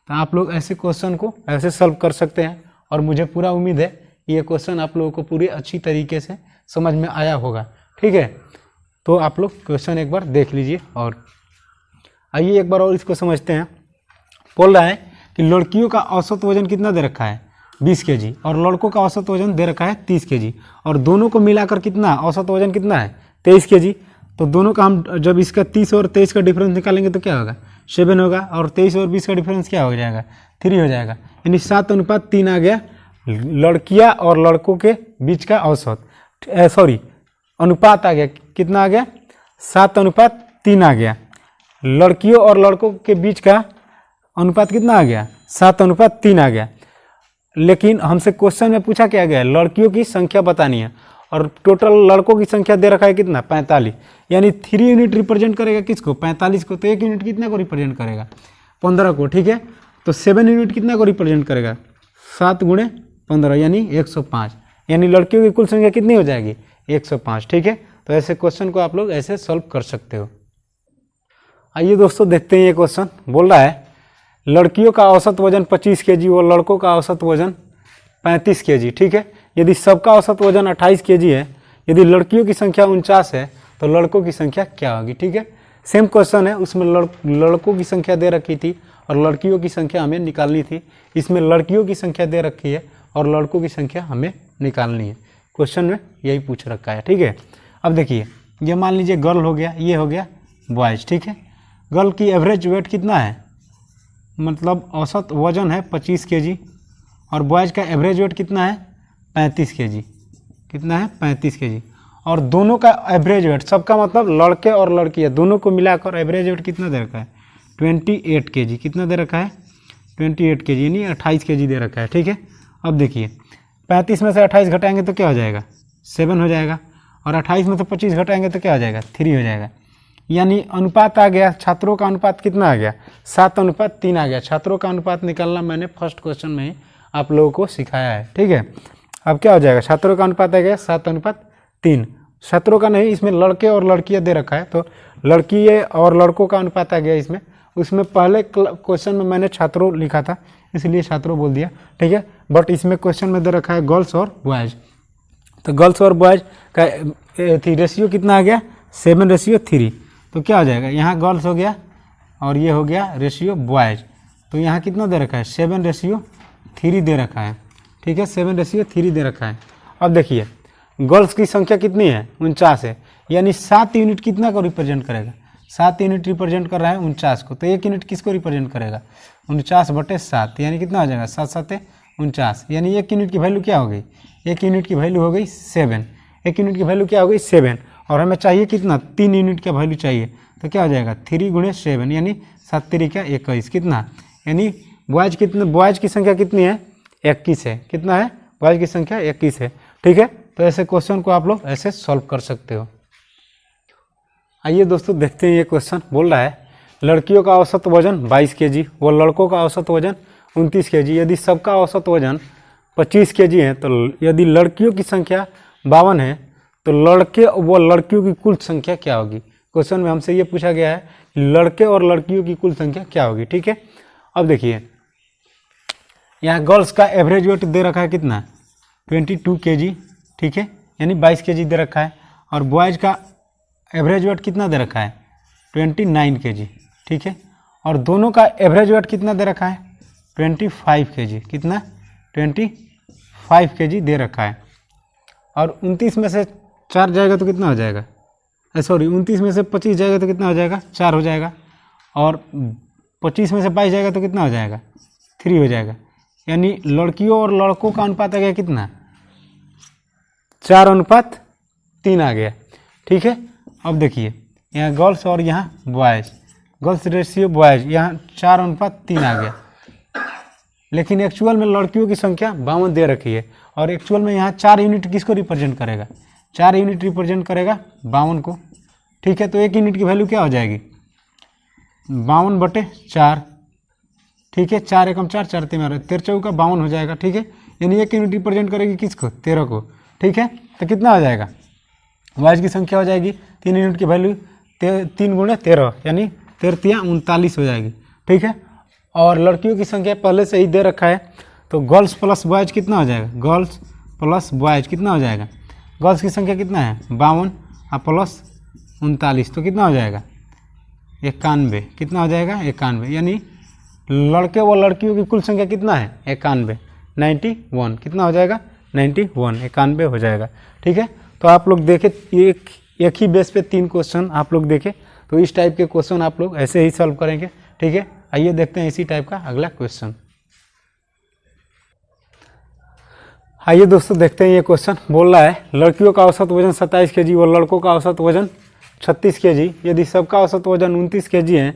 B: तो आप लोग ऐसे क्वेश्चन को ऐसे सॉल्व कर सकते हैं, और मुझे पूरा उम्मीद है ये क्वेश्चन आप लोगों को पूरी अच्छी तरीके से समझ में आया होगा। ठीक है, तो आप लोग क्वेश्चन एक बार देख लीजिए, और आइए एक बार और इसको समझते हैं। बोल रहा है कि लड़कियों का औसत वजन कितना दे रखा है 20 kg, और लड़कों का औसत वजन दे रखा है 30 kg, और दोनों को मिलाकर कितना औसत वजन कितना है 23 kg। तो दोनों का हम जब इसका 30 और 23 का डिफरेंस निकालेंगे तो क्या होगा 7 होगा, और 23 और 20 का डिफरेंस क्या हो जाएगा 3 हो जाएगा, यानी 7:3 आ गया लड़कियां और लड़कों के बीच का औसत, अनुपात आ गया, कितना आ गया 7:3 आ गया। लड़कियों और लड़कों के बीच का अनुपात कितना आ गया 7:3 आ गया। लेकिन हमसे क्वेश्चन में पूछा क्या गया, लड़कियों की संख्या बतानी है, और टोटल लड़कों की संख्या दे रखा है कितना 45, यानी 3 यूनिट रिप्रेजेंट करेगा किसको 45 को, तो 1 यूनिट कितना को रिप्रेजेंट करेगा 15 को। ठीक है, तो 7 यूनिट कितना को रिप्रेजेंट करेगा 7 × 15 यानी 105, यानी लड़कियों की कुल संख्या कितनी हो जाएगी 105। ठीक है, तो ऐसे क्वेश्चन को आप लोग ऐसे सॉल्व कर सकते हो। आइए दोस्तों देखते हैं ये क्वेश्चन। बोल रहा है लड़कियों का औसत वजन 25 kg और लड़कों का औसत वजन 35 kg। ठीक है, यदि सबका औसत वजन 28 kg है, यदि लड़कियों की संख्या 49 है, तो लड़कों की संख्या क्या होगी। ठीक है, सेम क्वेश्चन है, उसमें लड़कों की संख्या दे रखी थी और लड़कियों की संख्या हमें निकालनी थी। इसमें लड़कियों की संख्या दे रखी है और लड़कों की संख्या हमें निकालनी है। क्वेश्चन में यही पूछ रखा है। ठीक है, अब देखिए, ये मान लीजिए गर्ल हो गया, ये हो गया बॉयज़। ठीक है, गर्ल की एवरेज वेट कितना है, मतलब औसत वजन है 25 kg, और बॉयज़ का एवरेज वेट कितना है 35 kg। कितना है 35 kg, और दोनों का एवरेज वेट, सबका मतलब लड़के और लड़कियाँ दोनों को मिलाकर एवरेज वेट कितना दे रखा है 28 kg। कितना दे रखा है 28 kg, यानी 28 kg दे रखा है। ठीक है, अब देखिए 35 में से 28 घटाएंगे तो क्या हो जाएगा 7 हो जाएगा, और 28 में से 25 घटाएंगे तो क्या हो जाएगा 3 हो जाएगा, यानी अनुपात आ गया। छात्रों का अनुपात कितना आ गया 7:3 आ गया। छात्रों का अनुपात निकालना मैंने फर्स्ट क्वेश्चन में ही आप लोगों को सिखाया है। ठीक है, अब क्या हो जाएगा, छात्रों का अनुपात आ गया 7:3। छात्रों का नहीं, इसमें लड़के और लड़कियां दे रखा है, तो लड़की और लड़कों का अनुपात आ गया इसमें। उसमें पहले क्वेश्चन में मैंने छात्रों लिखा था, इसलिए छात्रों बोल दिया। ठीक है, बट इसमें क्वेश्चन में दे रखा है गर्ल्स और बॉयज़, तो गर्ल्स और बॉयज़ का रेशियो कितना आ गया 7:3। तो क्या हो जाएगा, यहाँ गर्ल्स हो गया और ये हो गया रेशियो बॉयज़, तो यहाँ कितना दे रखा है 7:3 दे रखा है। ठीक है, 7:3 दे रखा है। अब देखिए गर्ल्स की संख्या कितनी है 49 है, यानी 7 यूनिट कितना को रिप्रेजेंट करेगा 7 यूनिट रिप्रेजेंट कर रहा है 49 को, तो 1 यूनिट किसको रिप्रेजेंट करेगा 49/7, यानी कितना हो जाएगा 7 7 49, यानी 1 यूनिट की वैल्यू क्या हो गई 1 यूनिट की वैल्यू हो गई 7। 1 यूनिट की वैल्यू क्या हो गई 7, और हमें चाहिए कितना 3 यूनिट का वैल्यू चाहिए, तो क्या हो जाएगा 3 × 7, यानी 7 3 21 कितना, यानी बॉयज़ की संख्या कितनी है 21 है। कितना है बॉयज़ की संख्या 21 है। ठीक है, तो ऐसे क्वेश्चन को आप लोग ऐसे सॉल्व कर सकते हो। आइए दोस्तों देखते हैं ये क्वेश्चन। बोल रहा है लड़कियों का औसत वजन 22 kg व लड़कों का औसत वजन 29 kg। यदि सबका औसत वजन 25 kg है, तो यदि लड़कियों की संख्या 52 है, तो लड़के व लड़कियों की कुल संख्या क्या होगी। क्वेश्चन में हमसे ये पूछा गया है कि लड़के और लड़कियों की कुल संख्या क्या होगी। ठीक है, अब देखिए यहाँ गर्ल्स का एवरेज वेट दे रखा है कितना 22 kg। ठीक है, यानी 22 kg दे रखा है, और बॉयज़ का एवरेज वेट कितना दे रखा है 29 kg, ठीक है। और दोनों का एवरेज वेट कितना दे रखा है? 25 kg। कितना? 25 kg दे रखा है। और 29 में से 4 जाएगा तो कितना हो जाएगा? सॉरी, 29 में से 25 जाएगा तो कितना हो जाएगा? 4 हो जाएगा। और 25 में से 22 जाएगा तो कितना हो जाएगा? 3 हो जाएगा। यानी लड़कियों और लड़कों का अनुपात आ गया कितना? 4:3 आ गया, ठीक है। अब देखिए यहाँ गर्ल्स और यहाँ बॉयज़, गर्ल्स रेशियो बॉयज़, यहाँ 4:3 आ गया। लेकिन एक्चुअल में लड़कियों की संख्या 52 दे रखी है और एक्चुअल में यहाँ 4 यूनिट किसको रिप्रेजेंट करेगा? 4 यूनिट रिप्रेजेंट करेगा 52 को, ठीक है। तो 1 यूनिट की वैल्यू क्या हो जाएगी? 52/4, ठीक है। 4 एकम 4, 4 3 13 चौका 52 हो जाएगा, ठीक है। यानी 1 यूनिट रिप्रेजेंट करेगी किसको? 13 को, ठीक है। तो कितना हो जाएगा? बॉयज़ की संख्या हो जाएगी 3 यूनिट की वैल्यू 3 × 13 यानी 13 39 हो जाएगी, ठीक है। और लड़कियों की संख्या पहले से ही दे रखा है, तो गर्ल्स प्लस बॉयज़ कितना हो जाएगा? गर्ल्स प्लस बॉयज़ कितना हो जाएगा? गर्ल्स की संख्या कितना है? 52 और प्लस 39 तो कितना हो जाएगा? 91। कितना हो जाएगा? 91। यानी लड़के व लड़कियों की कुल संख्या कितना है? 91, 91। कितना हो जाएगा? 91, 91 हो जाएगा, ठीक है। तो आप लोग देखें एक ही बेस पे 3 क्वेश्चन आप लोग देखें, तो इस टाइप के क्वेश्चन आप लोग ऐसे ही सॉल्व करेंगे, ठीक है। आइए देखते हैं इसी टाइप का अगला क्वेश्चन। आइए दोस्तों देखते हैं ये क्वेश्चन। बोल रहा है लड़कियों का औसत वजन 27 kg और लड़कों का औसत वजन 36 kg। यदि सबका औसत वजन 29 kg है,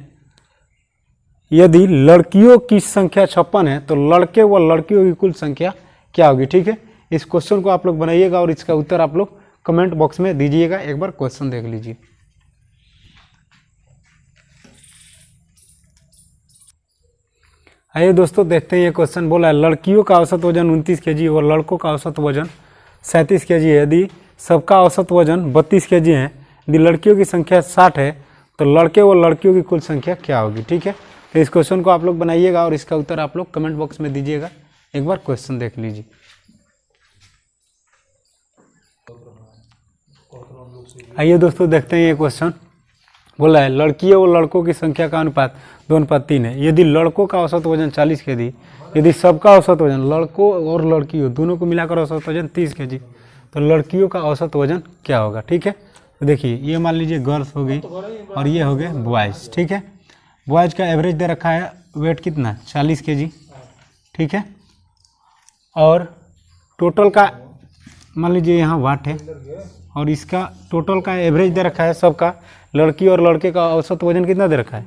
B: यदि लड़कियों की संख्या 56 है, तो लड़के व लड़कियों की कुल संख्या क्या होगी, ठीक है। इस क्वेश्चन को आप लोग बनाइएगा और इसका उत्तर आप लोग कमेंट बॉक्स में दीजिएगा। एक बार क्वेश्चन देख लीजिए। आइए दोस्तों देखते हैं ये क्वेश्चन। बोला है लड़कियों का औसत वजन 29 kg और लड़कों का औसत वजन 37 kg है। यदि सबका औसत वजन 32 kg है, यदि लड़कियों की संख्या 60 है, तो लड़के व लड़कियों की कुल संख्या क्या होगी, ठीक है। तो इस क्वेश्चन को आप लोग बनाइएगा और इसका उत्तर आप लोग कमेंट बॉक्स में दीजिएगा। एक बार क्वेश्चन देख लीजिए। आइए दोस्तों देखते हैं ये क्वेश्चन। बोला है लड़कियों और लड़कों की संख्या का अनुपात 2:3 है। यदि लड़कों का औसत वजन 40 kg, यदि सबका औसत वजन लड़कों और लड़कियों दोनों को मिलाकर औसत वजन 30 kg, तो लड़कियों का औसत वजन क्या होगा, ठीक है। तो देखिए ये मान लीजिए गर्ल्स हो गई और ये हो गए बॉयज़, ठीक है। बॉयज़ का एवरेज दे रखा है वेट कितना? 40 kg, ठीक है। और टोटल का मान लीजिए यहाँ वाट है और इसका टोटल का एवरेज दे रखा है सबका। लड़की और लड़के का औसत वजन कितना दे रखा है?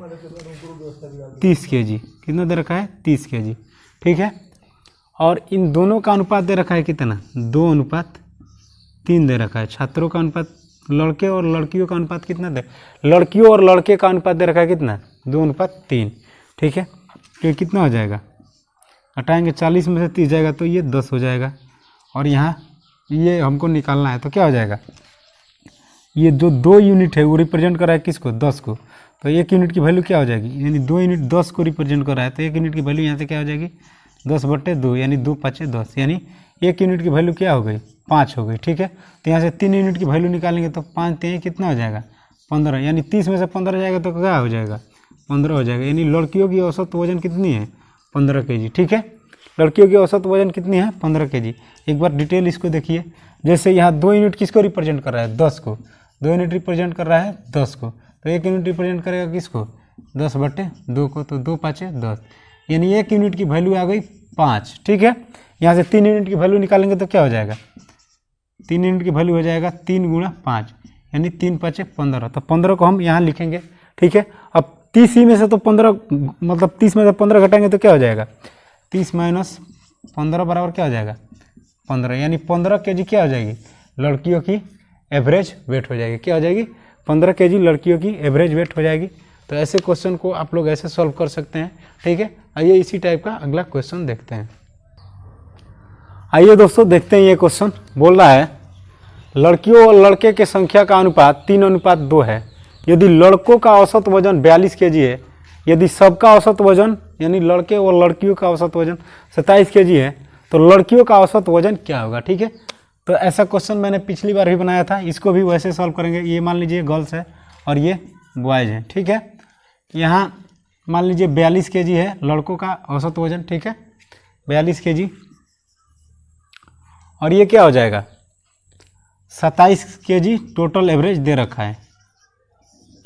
B: 30 kg। कितना दे रखा है? 30 kg, ठीक है। और इन दोनों का अनुपात दे रखा है कितना? 2:3 दे रखा है। छात्रों का अनुपात, लड़के और लड़कियों का अनुपात कितना दे? लड़कियों और लड़के का अनुपात दे रखा है कितना? 2:3, ठीक है। तो कितना हो जाएगा? हटाएंगे 40 में से 30 जाएगा तो ये 10 हो जाएगा। और यहाँ ये हमको निकालना है तो क्या हो जाएगा? ये जो 2 यूनिट है वो रिप्रेजेंट कर रहा है किसको? 10 को। तो 1 यूनिट की वैल्यू क्या हो जाएगी? यानी 2 यूनिट 10 को रिप्रेजेंट कर रहा है, तो 1 यूनिट की वैल्यू यहाँ से क्या हो जाएगी? 10/2 यानी 2×5 = 10। यानी 1 यूनिट की वैल्यू क्या हो गई? 5 हो गई, ठीक है। तो यहाँ से 3 यूनिट की वैल्यू निकालेंगे तो 5 3 कितना हो जाएगा? 15। यानी 30 में से 15 जाएगा तो क्या हो जाएगा? 15 हो जाएगा। यानी लड़कियों की औसत वजन कितनी है? 15 kg, ठीक है। लड़कियों की औसत वजन कितनी है? 15 kg। एक बार डिटेल इसको देखिए। जैसे यहाँ 2 यूनिट किसको रिप्रेजेंट कर रहा है? 10 को। 2 यूनिट रिप्रेजेंट कर रहा है 10 को, तो 1 यूनिट रिप्रेजेंट करेगा किसको? 10/2 को। तो 2×5 = 10। यानी 1 यूनिट की वैल्यू आ गई 5, ठीक है। यहाँ से 3 यूनिट की वैल्यू निकालेंगे तो क्या हो जाएगा? 3 यूनिट की वैल्यू हो जाएगा 3 × 5 यानी 3×5 = 15। तो 15 को हम यहाँ लिखेंगे, ठीक है। अब 30 ही में से तो 15 मतलब 30 में से 15 घटाएंगे तो क्या हो जाएगा? 30 - 15 बराबर क्या हो जाएगा? 15। यानी 15 kg क्या हो जाएगी? लड़कियों की एवरेज वेट हो जाएगी। क्या हो जाएगी? 15 kg लड़कियों की एवरेज वेट हो जाएगी। तो ऐसे क्वेश्चन को आप लोग ऐसे सॉल्व कर सकते हैं, ठीक है। आइए इसी टाइप का अगला क्वेश्चन देखते हैं। आइए दोस्तों देखते हैं ये क्वेश्चन। बोल रहा है लड़कियों और लड़के के संख्या का अनुपात 3:2 है। यदि लड़कों का औसत वजन 42 kg है, यदि सबका औसत वजन यानी लड़के और लड़कियों का औसत वजन 27 kg है, तो लड़कियों का औसत वजन क्या होगा, ठीक है। तो ऐसा क्वेश्चन मैंने पिछली बार भी बनाया था, इसको भी वैसे सॉल्व करेंगे। ये मान लीजिए गर्ल्स है और ये बॉयज हैं, ठीक है। यहाँ मान लीजिए 42 kg है लड़कों का औसत वजन, ठीक है, 42 kg। और ये क्या हो जाएगा, 27 kg टोटल एवरेज दे रखा है,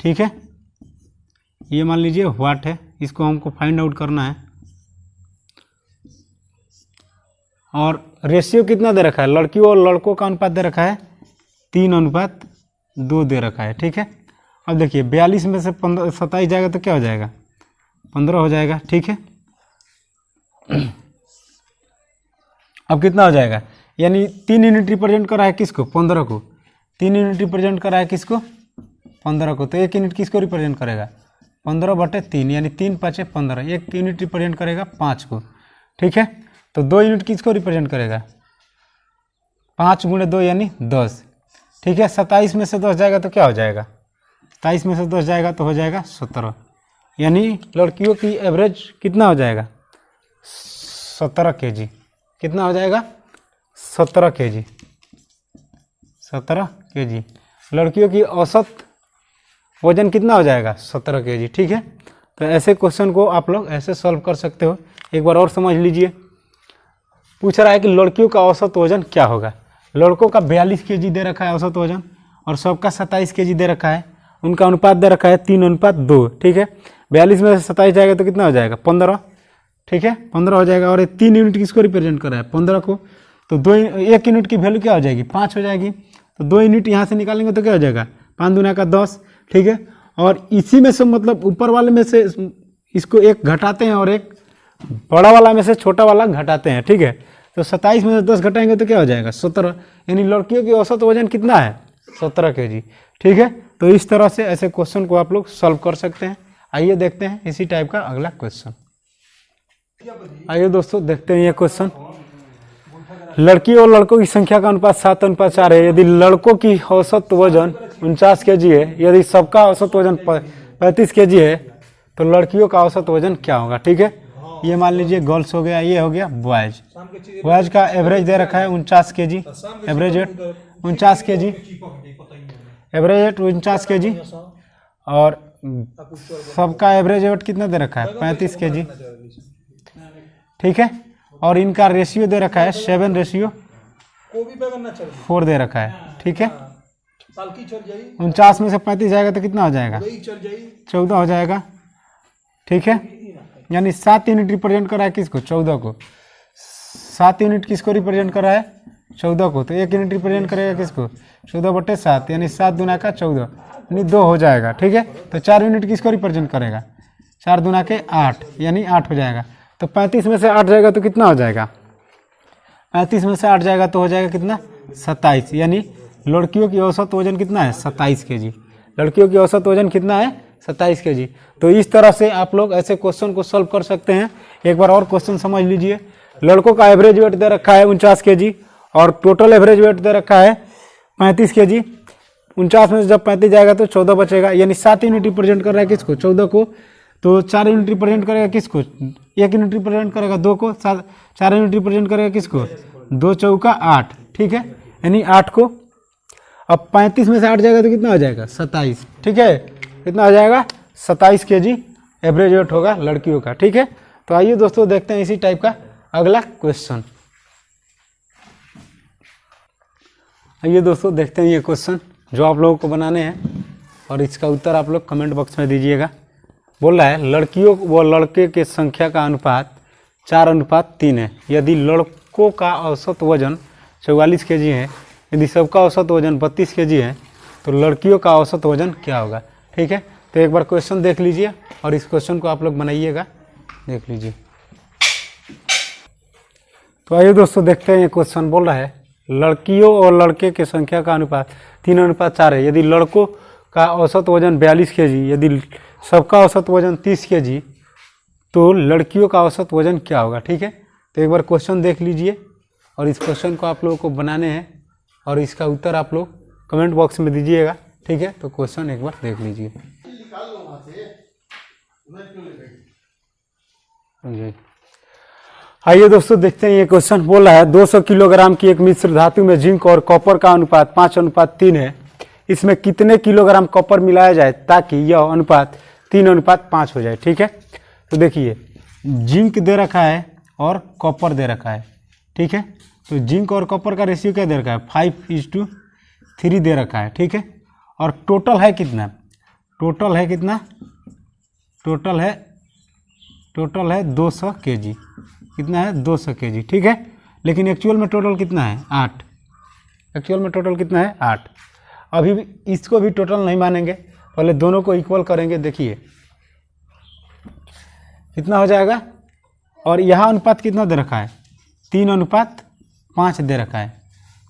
B: ठीक है। ये मान लीजिए व्हाट है, इसको हमको फाइंड आउट करना है। और रेशियो कितना दे रखा है, लड़कियों और लड़कों का अनुपात दे रखा है 3:2 दे रखा है, ठीक है। अब देखिए 42 में से 27 जाएगा तो क्या हो जाएगा, 15 हो जाएगा, ठीक है। अब कितना हो जाएगा, यानी 3 यूनिट रिप्रेजेंट कर रहा है किसको, 15 को। 3 यूनिट रिप्रेजेंट कर रहा है किसको, 15 को। तो 1 यूनिट किसको रिप्रेजेंट करेगा, 15/3, यानी 3 × 5 = 15। 1 यूनिट रिप्रेजेंट करेगा 5 को, ठीक है। तो 2 यूनिट किसको रिप्रेजेंट करेगा, 5 × 2 यानी 10, ठीक है। 27 में से 10 जाएगा तो क्या हो जाएगा, 27 में से 10 जाएगा तो हो जाएगा 17, यानी लड़कियों की एवरेज कितना हो जाएगा, 17 kg। कितना हो जाएगा, 17 kg, 17 kg। लड़कियों की औसत वजन कितना हो जाएगा, 17 kg, ठीक है। तो ऐसे क्वेश्चन को आप लोग ऐसे सॉल्व कर सकते हो। एक बार और समझ लीजिए, पूछ रहा है कि लड़कियों का औसत वजन क्या होगा। लड़कों का 42 kg दे रखा है औसत वजन, और सबका 27 kg दे रखा है। उनका अनुपात दे रखा है 3:2, ठीक है। 42 में से 27 जाएगा तो कितना हो जाएगा, 15, ठीक है, 15 हो जाएगा। और 3 यूनिट किसको रिप्रेजेंट कर रहा है, 15 को। तो 1 यूनिट की वैल्यू क्या हो जाएगी, 5 हो जाएगी। तो 2 यूनिट यहाँ से निकालेंगे तो क्या हो जाएगा, 5 दूना का 10, ठीक है। और इसी में से मतलब ऊपर वाले में से इसको एक घटाते हैं और एक बड़ा वाला में से छोटा वाला घटाते हैं, ठीक है। तो 27 में से 10 घटाएंगे तो क्या हो जाएगा, 17, यानी लड़कियों की औसत वजन कितना है, 17 kg, ठीक है। तो इस तरह से ऐसे क्वेश्चन को आप लोग सॉल्व कर सकते हैं। आइए देखते हैं इसी टाइप का अगला क्वेश्चन। आइए दोस्तों देखते हैं ये क्वेश्चन। लड़की और लड़कों की संख्या का अनुपात 7:4 है। यदि लड़कों की औसत वजन 49 kg है, यदि सबका औसत वजन 35 kg है, तो लड़कियों का औसत वजन क्या होगा, ठीक है। ये मान लीजिए गर्ल्स हो गया, ये हो गया बॉयज। बॉयज का एवरेज दे रखा है 49 kg, average weight 49 kg, average weight 49 kg। और सबका एवरेज वेट कितना दे रखा है, 35 kg, ठीक है। और इनका रेशियो दे रखा है 7:4 दे रखा है, ठीक है। 49 में से 35 जाएगा तो कितना हो जाएगा, 14 हो जाएगा, ठीक है। यानी 7 यूनिट रिप्रेजेंट कर रहा है किसको, 14 को। 7 यूनिट किसको रिप्रेजेंट कर रहा है, 14 को। तो 1 यूनिट रिप्रेजेंट करेगा किसको, 14/7, यानी 7 दूना का 14, यानी 2 हो जाएगा, ठीक है। तो 4 यूनिट किसको रिप्रेजेंट करेगा, 4 दूना के 8, यानी 8 हो जाएगा। तो 35 में से 8 जाएगा तो कितना हो जाएगा, 35 में से 8 जाएगा तो हो जाएगा कितना, 27, यानी लड़कियों की औसत वजन कितना है, 27 kg। लड़कियों की औसत वजन कितना है, 27 kg। तो इस तरह से आप लोग ऐसे क्वेश्चन को सॉल्व कर सकते हैं। एक बार और क्वेश्चन समझ लीजिए। लड़कों का एवरेज वेट दे रखा है 49 kg, और टोटल एवरेज वेट दे रखा है 35 kg। 49 में से जब 35 जाएगा तो 14 बचेगा, यानी 7 यूनिट रिप्रेजेंट कर रहा है किसको, 14 को। तो 4 यूनिट रिप्रेजेंट करेगा किसको, 1 यूनिट रिप्रेजेंट करेगा 2 को। 4 यूनिट रिप्रेजेंट करेगा किसको, 2 चौका 8, ठीक है, यानी 8 को। अब 35 में से 8 जाएगा तो कितना हो जाएगा, 27, ठीक है। कितना हो जाएगा, 27 kg एवरेज वेट होगा लड़कियों का, ठीक है। तो आइए दोस्तों देखते हैं इसी टाइप का अगला क्वेश्चन। आइए दोस्तों देखते हैं ये क्वेश्चन जो आप लोगों को बनाने हैं, और इसका उत्तर आप लोग कमेंट बॉक्स में दीजिएगा। बोल रहा है लड़कियों व लड़के के संख्या का अनुपात 4:3 है। यदि लड़कों का औसत वजन 44 kg है, यदि सबका औसत वजन 32 kg है, तो लड़कियों का औसत वजन क्या होगा, ठीक है। तो एक बार क्वेश्चन देख लीजिए और इस क्वेश्चन को आप लोग बनाइएगा, देख लीजिए। तो आइए दोस्तों देखते हैं ये क्वेश्चन। बोल रहा है लड़कियों और लड़के के संख्या का अनुपात 3:4 है। यदि लड़कों का औसत वजन 42 kg, यदि सबका औसत वजन 30 kg, तो लड़कियों का औसत वजन क्या होगा, ठीक है। तो एक बार क्वेश्चन देख लीजिए और इस क्वेश्चन को आप लोगों को बनाने हैं, और इसका उत्तर आप लोग कमेंट बॉक्स में दीजिएगा, ठीक है। तो क्वेश्चन एक बार देख लीजिए। आइए दोस्तों देखते हैं ये क्वेश्चन। बोल रहा है 200 किलोग्राम की एक मिश्र धातु में जिंक और कॉपर का अनुपात 5:3 है। इसमें कितने किलोग्राम कॉपर मिलाया जाए ताकि यह अनुपात 3:5 हो जाए। ठीक है, तो देखिए जिंक दे रखा है और कॉपर दे रखा है। ठीक है, तो जिंक और कॉपर का रेशियो क्या दे रखा है, 5:3 दे रखा है। ठीक है, और टोटल है कितना, टोटल है कितना, टोटल है 200 kg। कितना है, 200 kg। ठीक है, लेकिन एक्चुअल में टोटल कितना है, 8। एक्चुअल में टोटल कितना है, 8। अभी भी इसको भी टोटल नहीं मानेंगे, पहले दोनों को इक्वल करेंगे। देखिए कितना हो जाएगा, और यहाँ अनुपात कितना दे रखा है, 3:5 दे रखा है।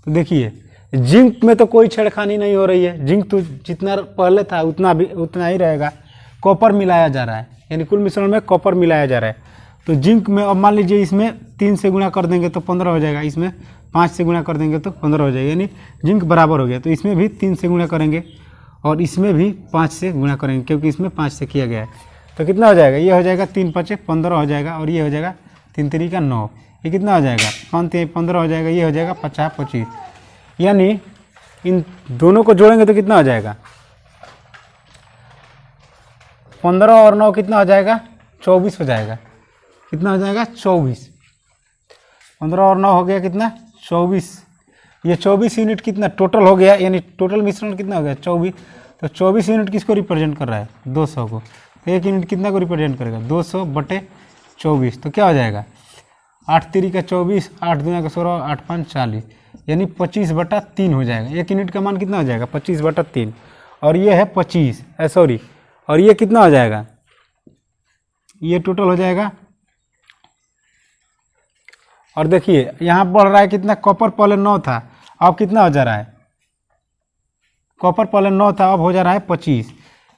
B: तो देखिए जिंक में तो कोई छेड़खानी नहीं हो रही है, जिंक तो जितना पहले था उतना ही रहेगा। कॉपर मिलाया जा रहा है, यानी कुल मिश्रण में कॉपर मिलाया जा रहा है। तो जिंक में अब मान लीजिए इसमें 3 से गुणा कर देंगे तो 15 हो जाएगा, इसमें 5 से गुणा कर देंगे तो 15 हो जाएगा, यानी जिंक बराबर हो गया। तो इसमें भी 3 से गुणा करेंगे और इसमें भी 5 से गुणा करेंगे, क्योंकि इसमें 5 से किया गया है। तो कितना हो जाएगा, ये हो जाएगा 3 × 5 = 15 हो जाएगा, और ये हो जाएगा 3 × 3 = 9। ये कितना हो जाएगा, 5 × 3 = 15 हो जाएगा, ये हो जाएगा 50 × 25। यानी इन दोनों को जोड़ेंगे तो कितना हो जाएगा, 15 और 9 कितना हो जाएगा, 24 हो जाएगा। कितना हो जाएगा, 24। 15 और 9 हो गया कितना, 24। ये 24 यूनिट कितना टोटल हो गया, यानी टोटल मिश्रण कितना हो गया, 24। तो 24 यूनिट किसको रिप्रेजेंट कर रहा है, 200 को। तो 1 यूनिट कितना को रिप्रेजेंट करेगा, 200/24। तो क्या हो जाएगा, 8 × 3 = 24, 8 × 2 = 16, 8 × 5 = 40, यानी 25/3 हो जाएगा। 1 यूनिट का मान कितना हो जाएगा, 25/3। और ये है 25, सॉरी, और ये कितना हो जाएगा, ये टोटल हो जाएगा। और देखिए यहाँ बढ़ रहा है कितना, कॉपर पहले 9 था, अब कितना हो जा रहा है, कॉपर पहले 9 था, अब हो जा रहा है 25,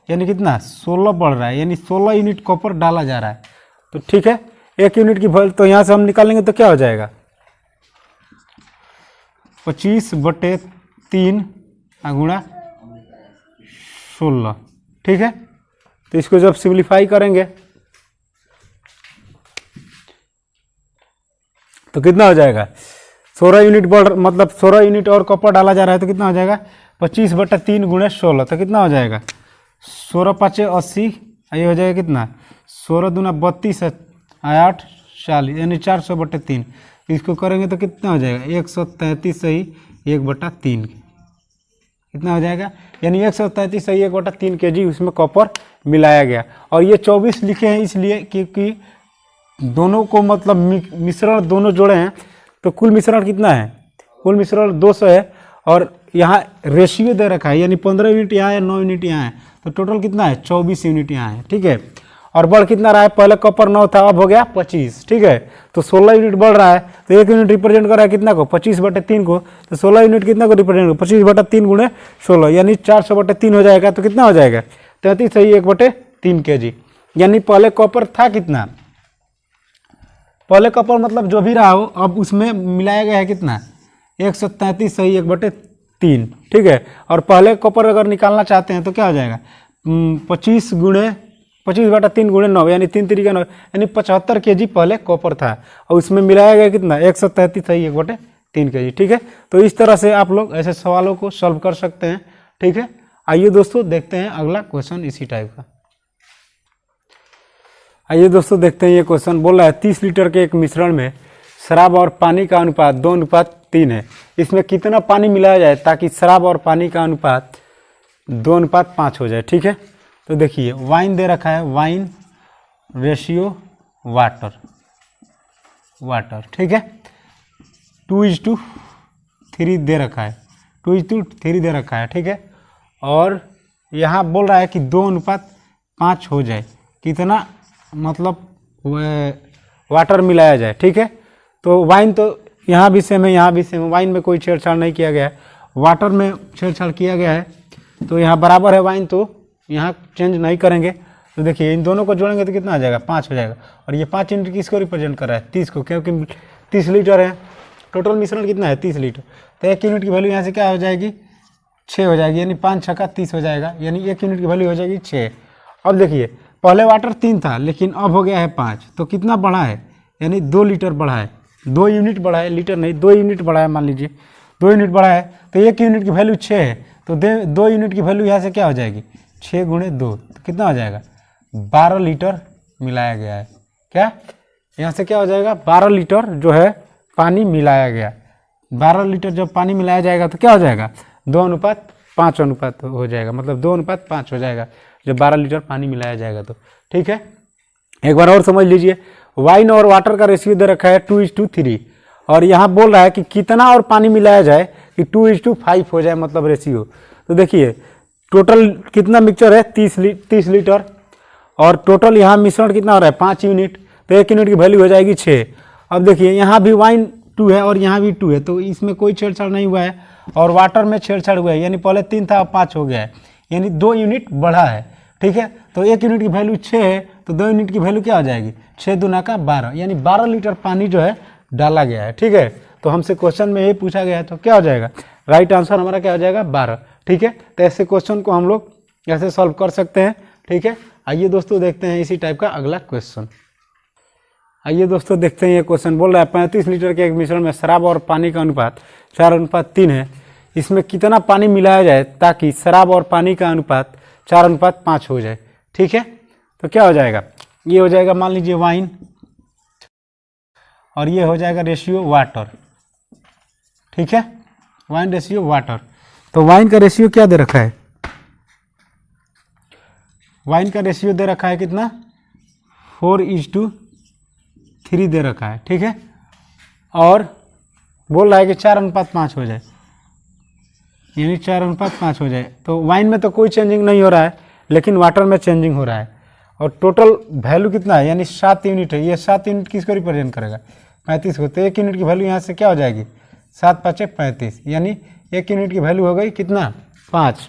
B: यानी कितना 16 बढ़ रहा है, यानी 16 यूनिट कॉपर डाला जा रहा है। तो ठीक है, 1 यूनिट की वैल्यू तो यहाँ से हम निकालेंगे तो क्या हो जाएगा, 25/3 × 16। ठीक है, तो इसको जब सिंप्लीफाई करेंगे तो कितना हो जाएगा, 16 यूनिट मतलब 16 यूनिट और कॉपर डाला जा रहा है, तो कितना हो जाएगा, 25/3 × 16। तो कितना हो जाएगा, 16 × 5 = 80, ये हो जाएगा कितना, 16 × 2 = 32, 8 = 40, यानी 400/3। इसको करेंगे तो कितना हो जाएगा, 133 सही 1/3। कितना हो जाएगा, यानी 133 सही 1/3 kg उसमें कॉपर मिलाया गया। और ये 24 लिखे हैं इसलिए क्योंकि दोनों को मतलब मिश्रण दोनों जोड़े हैं, तो कुल मिश्रण कितना है, कुल मिश्रण 200 है, और यहाँ रेशियो दे रखा है, यानी 15 यूनिट यहाँ है, 9 यूनिट यहाँ है, तो टोटल कितना है, 24 यूनिट यहाँ है। ठीक है, और बढ़ कितना रहा है, पहले कॉपर 9 था, अब हो गया 25। ठीक है, तो 16 यूनिट बढ़ रहा है, तो 1 यूनिट रिप्रेजेंट कर रहा है कितना को, 25/3 को। तो 16 यूनिट कितना को रिप्रेजेंट कर, 25/3 × 16, यानी 400/3 हो जाएगा। तो कितना हो जाएगा, 33 सही 1/3 kg। यानी पहले कॉपर था कितना, पहले कॉपर मतलब जो भी रहा हो, अब उसमें मिलाया गया है कितना, 133 सही 1/3। ठीक है, और पहले कॉपर अगर निकालना चाहते हैं तो क्या हो जाएगा, 25/3 × 9, यानी 3 × 3 = 9, यानी 75 kg पहले कॉपर था, और उसमें मिलाया गया कितना, 133 सही 1/3 kg। ठीक है, तो इस तरह से आप लोग ऐसे सवालों को सॉल्व कर सकते हैं। ठीक है, आइए दोस्तों देखते हैं अगला क्वेश्चन इसी टाइप का। आइए दोस्तों देखते हैं, ये क्वेश्चन बोल रहा है 30 लीटर के एक मिश्रण में शराब और पानी का अनुपात 2:3 है। इसमें कितना पानी मिलाया जाए ताकि शराब और पानी का अनुपात 2:5 हो जाए। ठीक है, तो देखिए वाइन दे रखा है, वाइन रेशियो वाटर। ठीक है, 2:3 दे रखा है, 2:3 दे रखा है। ठीक है, और यहाँ बोल रहा है कि 2:5 हो जाए, कितना मतलब वाटर मिलाया जाए। ठीक है, तो वाइन तो यहाँ भी सेम है, यहाँ भी सेम है, वाइन में कोई छेड़छाड़ नहीं किया गया है, वाटर में छेड़छाड़ किया गया है, तो यहाँ बराबर है वाइन, तो यहाँ चेंज नहीं करेंगे। तो देखिए इन दोनों को जोड़ेंगे तो कितना आ जाएगा, 5 हो जाएगा। और ये 5 यूनिट किसको रिप्रेजेंट कर रहा है, 30 को, क्योंकि 30 लीटर है, टोटल मिश्रण कितना है 30 लीटर। तो 1 यूनिट की वैल्यू यहाँ से क्या हो जाएगी, 6 हो जाएगी, यानी 5 × 6 = 30 हो जाएगा, यानी 1 यूनिट की वैल्यू हो जाएगी 6। अब देखिए पहले वाटर 3 था, लेकिन अब हो गया है 5, तो कितना बढ़ा है, यानी 2 लीटर बढ़ा है, 2 यूनिट बढ़ा है, लीटर नहीं 2 यूनिट बढ़ा है, मान लीजिए 2 यूनिट बढ़ा है, तो 1 यूनिट की वैल्यू 6 है, तो तो 2 यूनिट की वैल्यू यहाँ से क्या हो जाएगी, 6 गुणे 2, तो कितना हो जाएगा, 12 लीटर मिलाया गया है। क्या यहाँ से क्या हो जाएगा, 12 लीटर जो है पानी मिलाया गया। 12 लीटर जब पानी मिलाया जाएगा तो क्या हो जाएगा, 2:5 अनुपात हो जाएगा, मतलब 2:5 हो जाएगा जब 12 लीटर पानी मिलाया जाएगा तो। ठीक है, एक बार और समझ लीजिए, वाइन और वाटर का रेशियो दे रखा है 2:3 और यहाँ बोल रहा है कि कितना और पानी मिलाया जाए कि 2:5 हो जाए, मतलब रेशियो। तो देखिए टोटल कितना मिक्सचर है, 30 लीटर और टोटल यहाँ मिश्रण कितना हो रहा है, 5 यूनिट, तो 1 यूनिट की वैल्यू हो जाएगी 6। अब देखिए यहाँ भी वाइन 2 है और यहाँ भी 2 है, तो इसमें कोई छेड़छाड़ नहीं हुआ है, और वाटर में छेड़छाड़ हुआ है, यानी पहले 3 था अब 5 हो गया है, यानी 2 यूनिट बढ़ा है। ठीक है, तो 1 यूनिट की वैल्यू 6 है, तो 2 यूनिट की वैल्यू क्या हो जाएगी, 6 दूना का 12, यानी 12 लीटर पानी जो है डाला गया है। ठीक है, तो हमसे क्वेश्चन में यही पूछा गया है, तो क्या हो जाएगा, राइट आंसर हमारा क्या हो जाएगा, 12। ठीक है, तो ऐसे क्वेश्चन को हम लोग ऐसे सॉल्व कर सकते हैं। ठीक है, आइए दोस्तों देखते हैं इसी टाइप का अगला क्वेश्चन। आइए दोस्तों देखते हैं, ये क्वेश्चन बोल रहा है 35 लीटर के एक मिश्रण में शराब और पानी का अनुपात 4:3 है, इसमें कितना पानी मिलाया जाए ताकि शराब और पानी का अनुपात 4:5 हो जाए। ठीक है, तो क्या हो जाएगा, ये हो जाएगा मान लीजिए वाइन और ये हो जाएगा रेशियो वाटर। ठीक है, वाइन रेशियो वाटर, तो वाइन का रेशियो क्या दे रखा है, वाइन का रेशियो दे रखा है कितना, 4:3 दे रखा है। ठीक है, और बोल रहा है कि 4:5 हो जाए, यानी 4:5 हो जाए, तो वाइन में तो कोई चेंजिंग नहीं हो रहा है, लेकिन वाटर में चेंजिंग हो रहा है, और टोटल वैल्यू कितना है, यानी 7 यूनिट है। ये 7 यूनिट किसको रिप्रेजेंट करेगा, 35 को, तो 1 यूनिट की वैल्यू यहाँ से क्या हो जाएगी, 7×5 = 35, यानी 1 यूनिट की वैल्यू हो गई कितना, 5,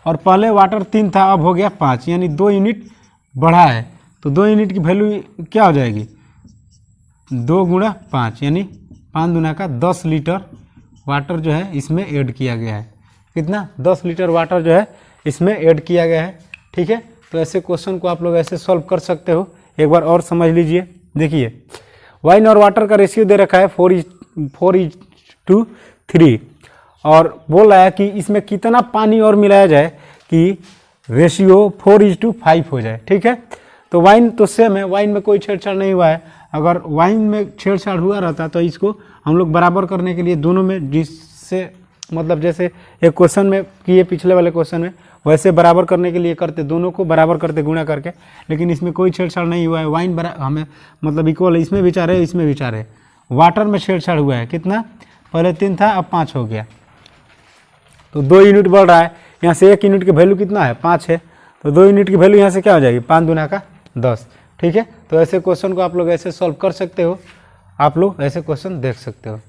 B: और पहले वाटर 3 था अब हो गया 5, यानी 2 यूनिट बढ़ा है, तो 2 यूनिट की वैल्यू क्या हो जाएगी, 2 × 5, यानी 5 दूना का 10 लीटर वाटर जो है इसमें ऐड किया गया है। कितना, 10 लीटर वाटर जो है इसमें ऐड किया गया है। ठीक है, तो ऐसे क्वेश्चन को आप लोग ऐसे सॉल्व कर सकते हो। एक बार और समझ लीजिए, देखिए वाइन और वाटर का रेशियो दे रखा है 4:3 और बोल रहा है कि इसमें कितना पानी और मिलाया जाए कि रेशियो 4:5 हो जाए। ठीक है, तो वाइन तो सेम है, वाइन में कोई छेड़छाड़ नहीं हुआ है। अगर वाइन में छेड़छाड़ हुआ रहता तो इसको हम लोग बराबर करने के लिए दोनों में, जिससे मतलब जैसे एक क्वेश्चन में किए पिछले वाले क्वेश्चन में, वैसे बराबर करने के लिए करते, दोनों को बराबर करते गुणा करके, लेकिन इसमें कोई छेड़छाड़ नहीं हुआ है। वाइन हमें मतलब इक्वल है, इसमें विचार है, इसमें विचार है। वाटर में छेड़छाड़ हुआ है, कितना, पहले 3 था अब 5 हो गया, तो 2 यूनिट बढ़ रहा है। यहाँ से 1 यूनिट की वैल्यू कितना है, 5 है, तो 2 यूनिट की वैल्यू यहाँ से क्या हो जाएगी, 5 दूना का 10। ठीक है, तो ऐसे क्वेश्चन को आप लोग ऐसे सॉल्व कर सकते हो, आप लोग ऐसे क्वेश्चन देख सकते हो।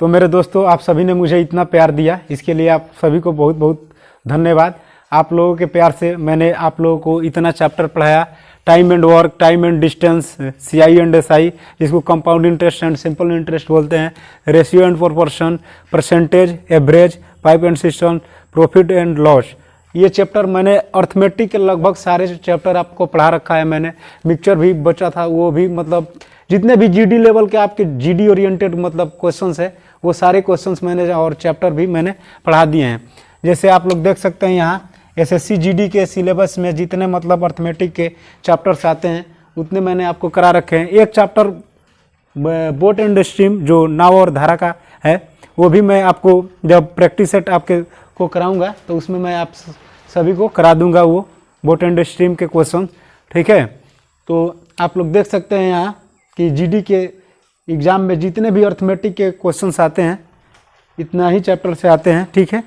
B: तो मेरे दोस्तों, आप सभी ने मुझे इतना प्यार दिया, इसके लिए आप सभी को बहुत बहुत धन्यवाद। आप लोगों के प्यार से मैंने आप लोगों को इतना चैप्टर पढ़ाया, time and work, time and distance, CI and SI, जिसको compound interest and simple interest बोलते हैं, ratio and proportion, percentage, average, pipe and system, profit and loss. ये चैप्टर मैंने अर्थमेटिक के लगभग सारे चैप्टर आपको पढ़ा रखा है मैंने। मिक्सचर भी बचा था, वो भी, मतलब जितने भी GD लेवल के आपके GD ओरिएंटेड मतलब क्वेश्चंस है, वो सारे क्वेश्चंस मैंने और चैप्टर भी मैंने पढ़ा दिए हैं। जैसे आप लोग देख सकते हैं यहाँ SSC GD के सिलेबस में जितने मतलब अर्थमेटिक के चैप्टर्स आते हैं उतने मैंने आपको करा रखे हैं। एक चैप्टर बोट एंड स्ट्रीम जो नाव और धारा का है, वो भी मैं आपको जब प्रैक्टिस सेट आपके को कराऊंगा तो उसमें मैं आप सभी को करा दूंगा वो बोट एंड स्ट्रीम के क्वेश्चन। ठीक है, तो आप लोग देख सकते हैं यहाँ कि GD के एग्ज़ाम में जितने भी अर्थमेटिक के क्वेश्चंस आते हैं इतना ही चैप्टर से आते हैं। ठीक है,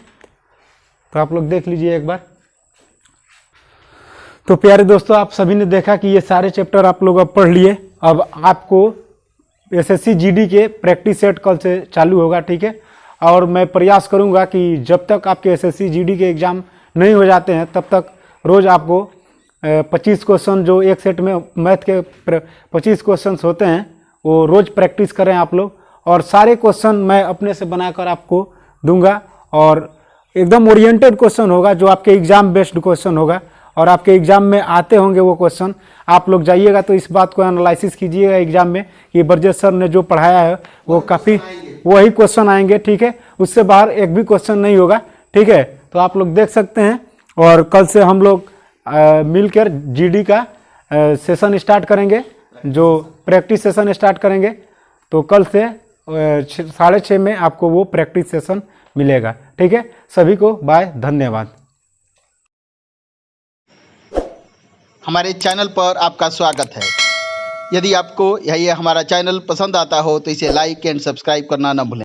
B: तो आप लोग देख लीजिए एक बार। तो प्यारे दोस्तों, आप सभी ने देखा कि ये सारे चैप्टर आप लोग अब पढ़ लिए। अब आपको SSC GD के प्रैक्टिस सेट कल से चालू होगा। ठीक है, और मैं प्रयास करूंगा कि जब तक आपके SSC GD के एग्ज़ाम नहीं हो जाते हैं तब तक रोज़ आपको 25 क्वेश्चन, जो एक सेट में मैथ के 25 क्वेश्चंस होते हैं, वो रोज़ प्रैक्टिस करें आप लोग। और सारे क्वेश्चन मैं अपने से बनाकर आपको दूंगा और एकदम ओरिएंटेड क्वेश्चन होगा, जो आपके एग्ज़ाम बेस्ड क्वेश्चन होगा। और आपके एग्जाम में आते होंगे वो क्वेश्चन। आप लोग जाइएगा तो इस बात को एनालिसिस कीजिएगा एग्जाम में कि ब्रजेश सर ने जो पढ़ाया है वो काफ़ी वही क्वेश्चन आएंगे, ठीक है, उससे बाहर एक भी क्वेश्चन नहीं होगा, ठीक है। तो आप लोग देख सकते हैं। और कल से हम लोग मिलकर जीडी का सेशन स्टार्ट करेंगे, जो प्रैक्टिस सेशन स्टार्ट करेंगे। तो कल से 6:30 में आपको वो प्रैक्टिस सेशन मिलेगा, ठीक है। सभी को बाय, धन्यवाद।
A: हमारे चैनल पर आपका स्वागत है। यदि आपको यह हमारा चैनल पसंद आता हो तो इसे लाइक एंड सब्सक्राइब करना न भूलें।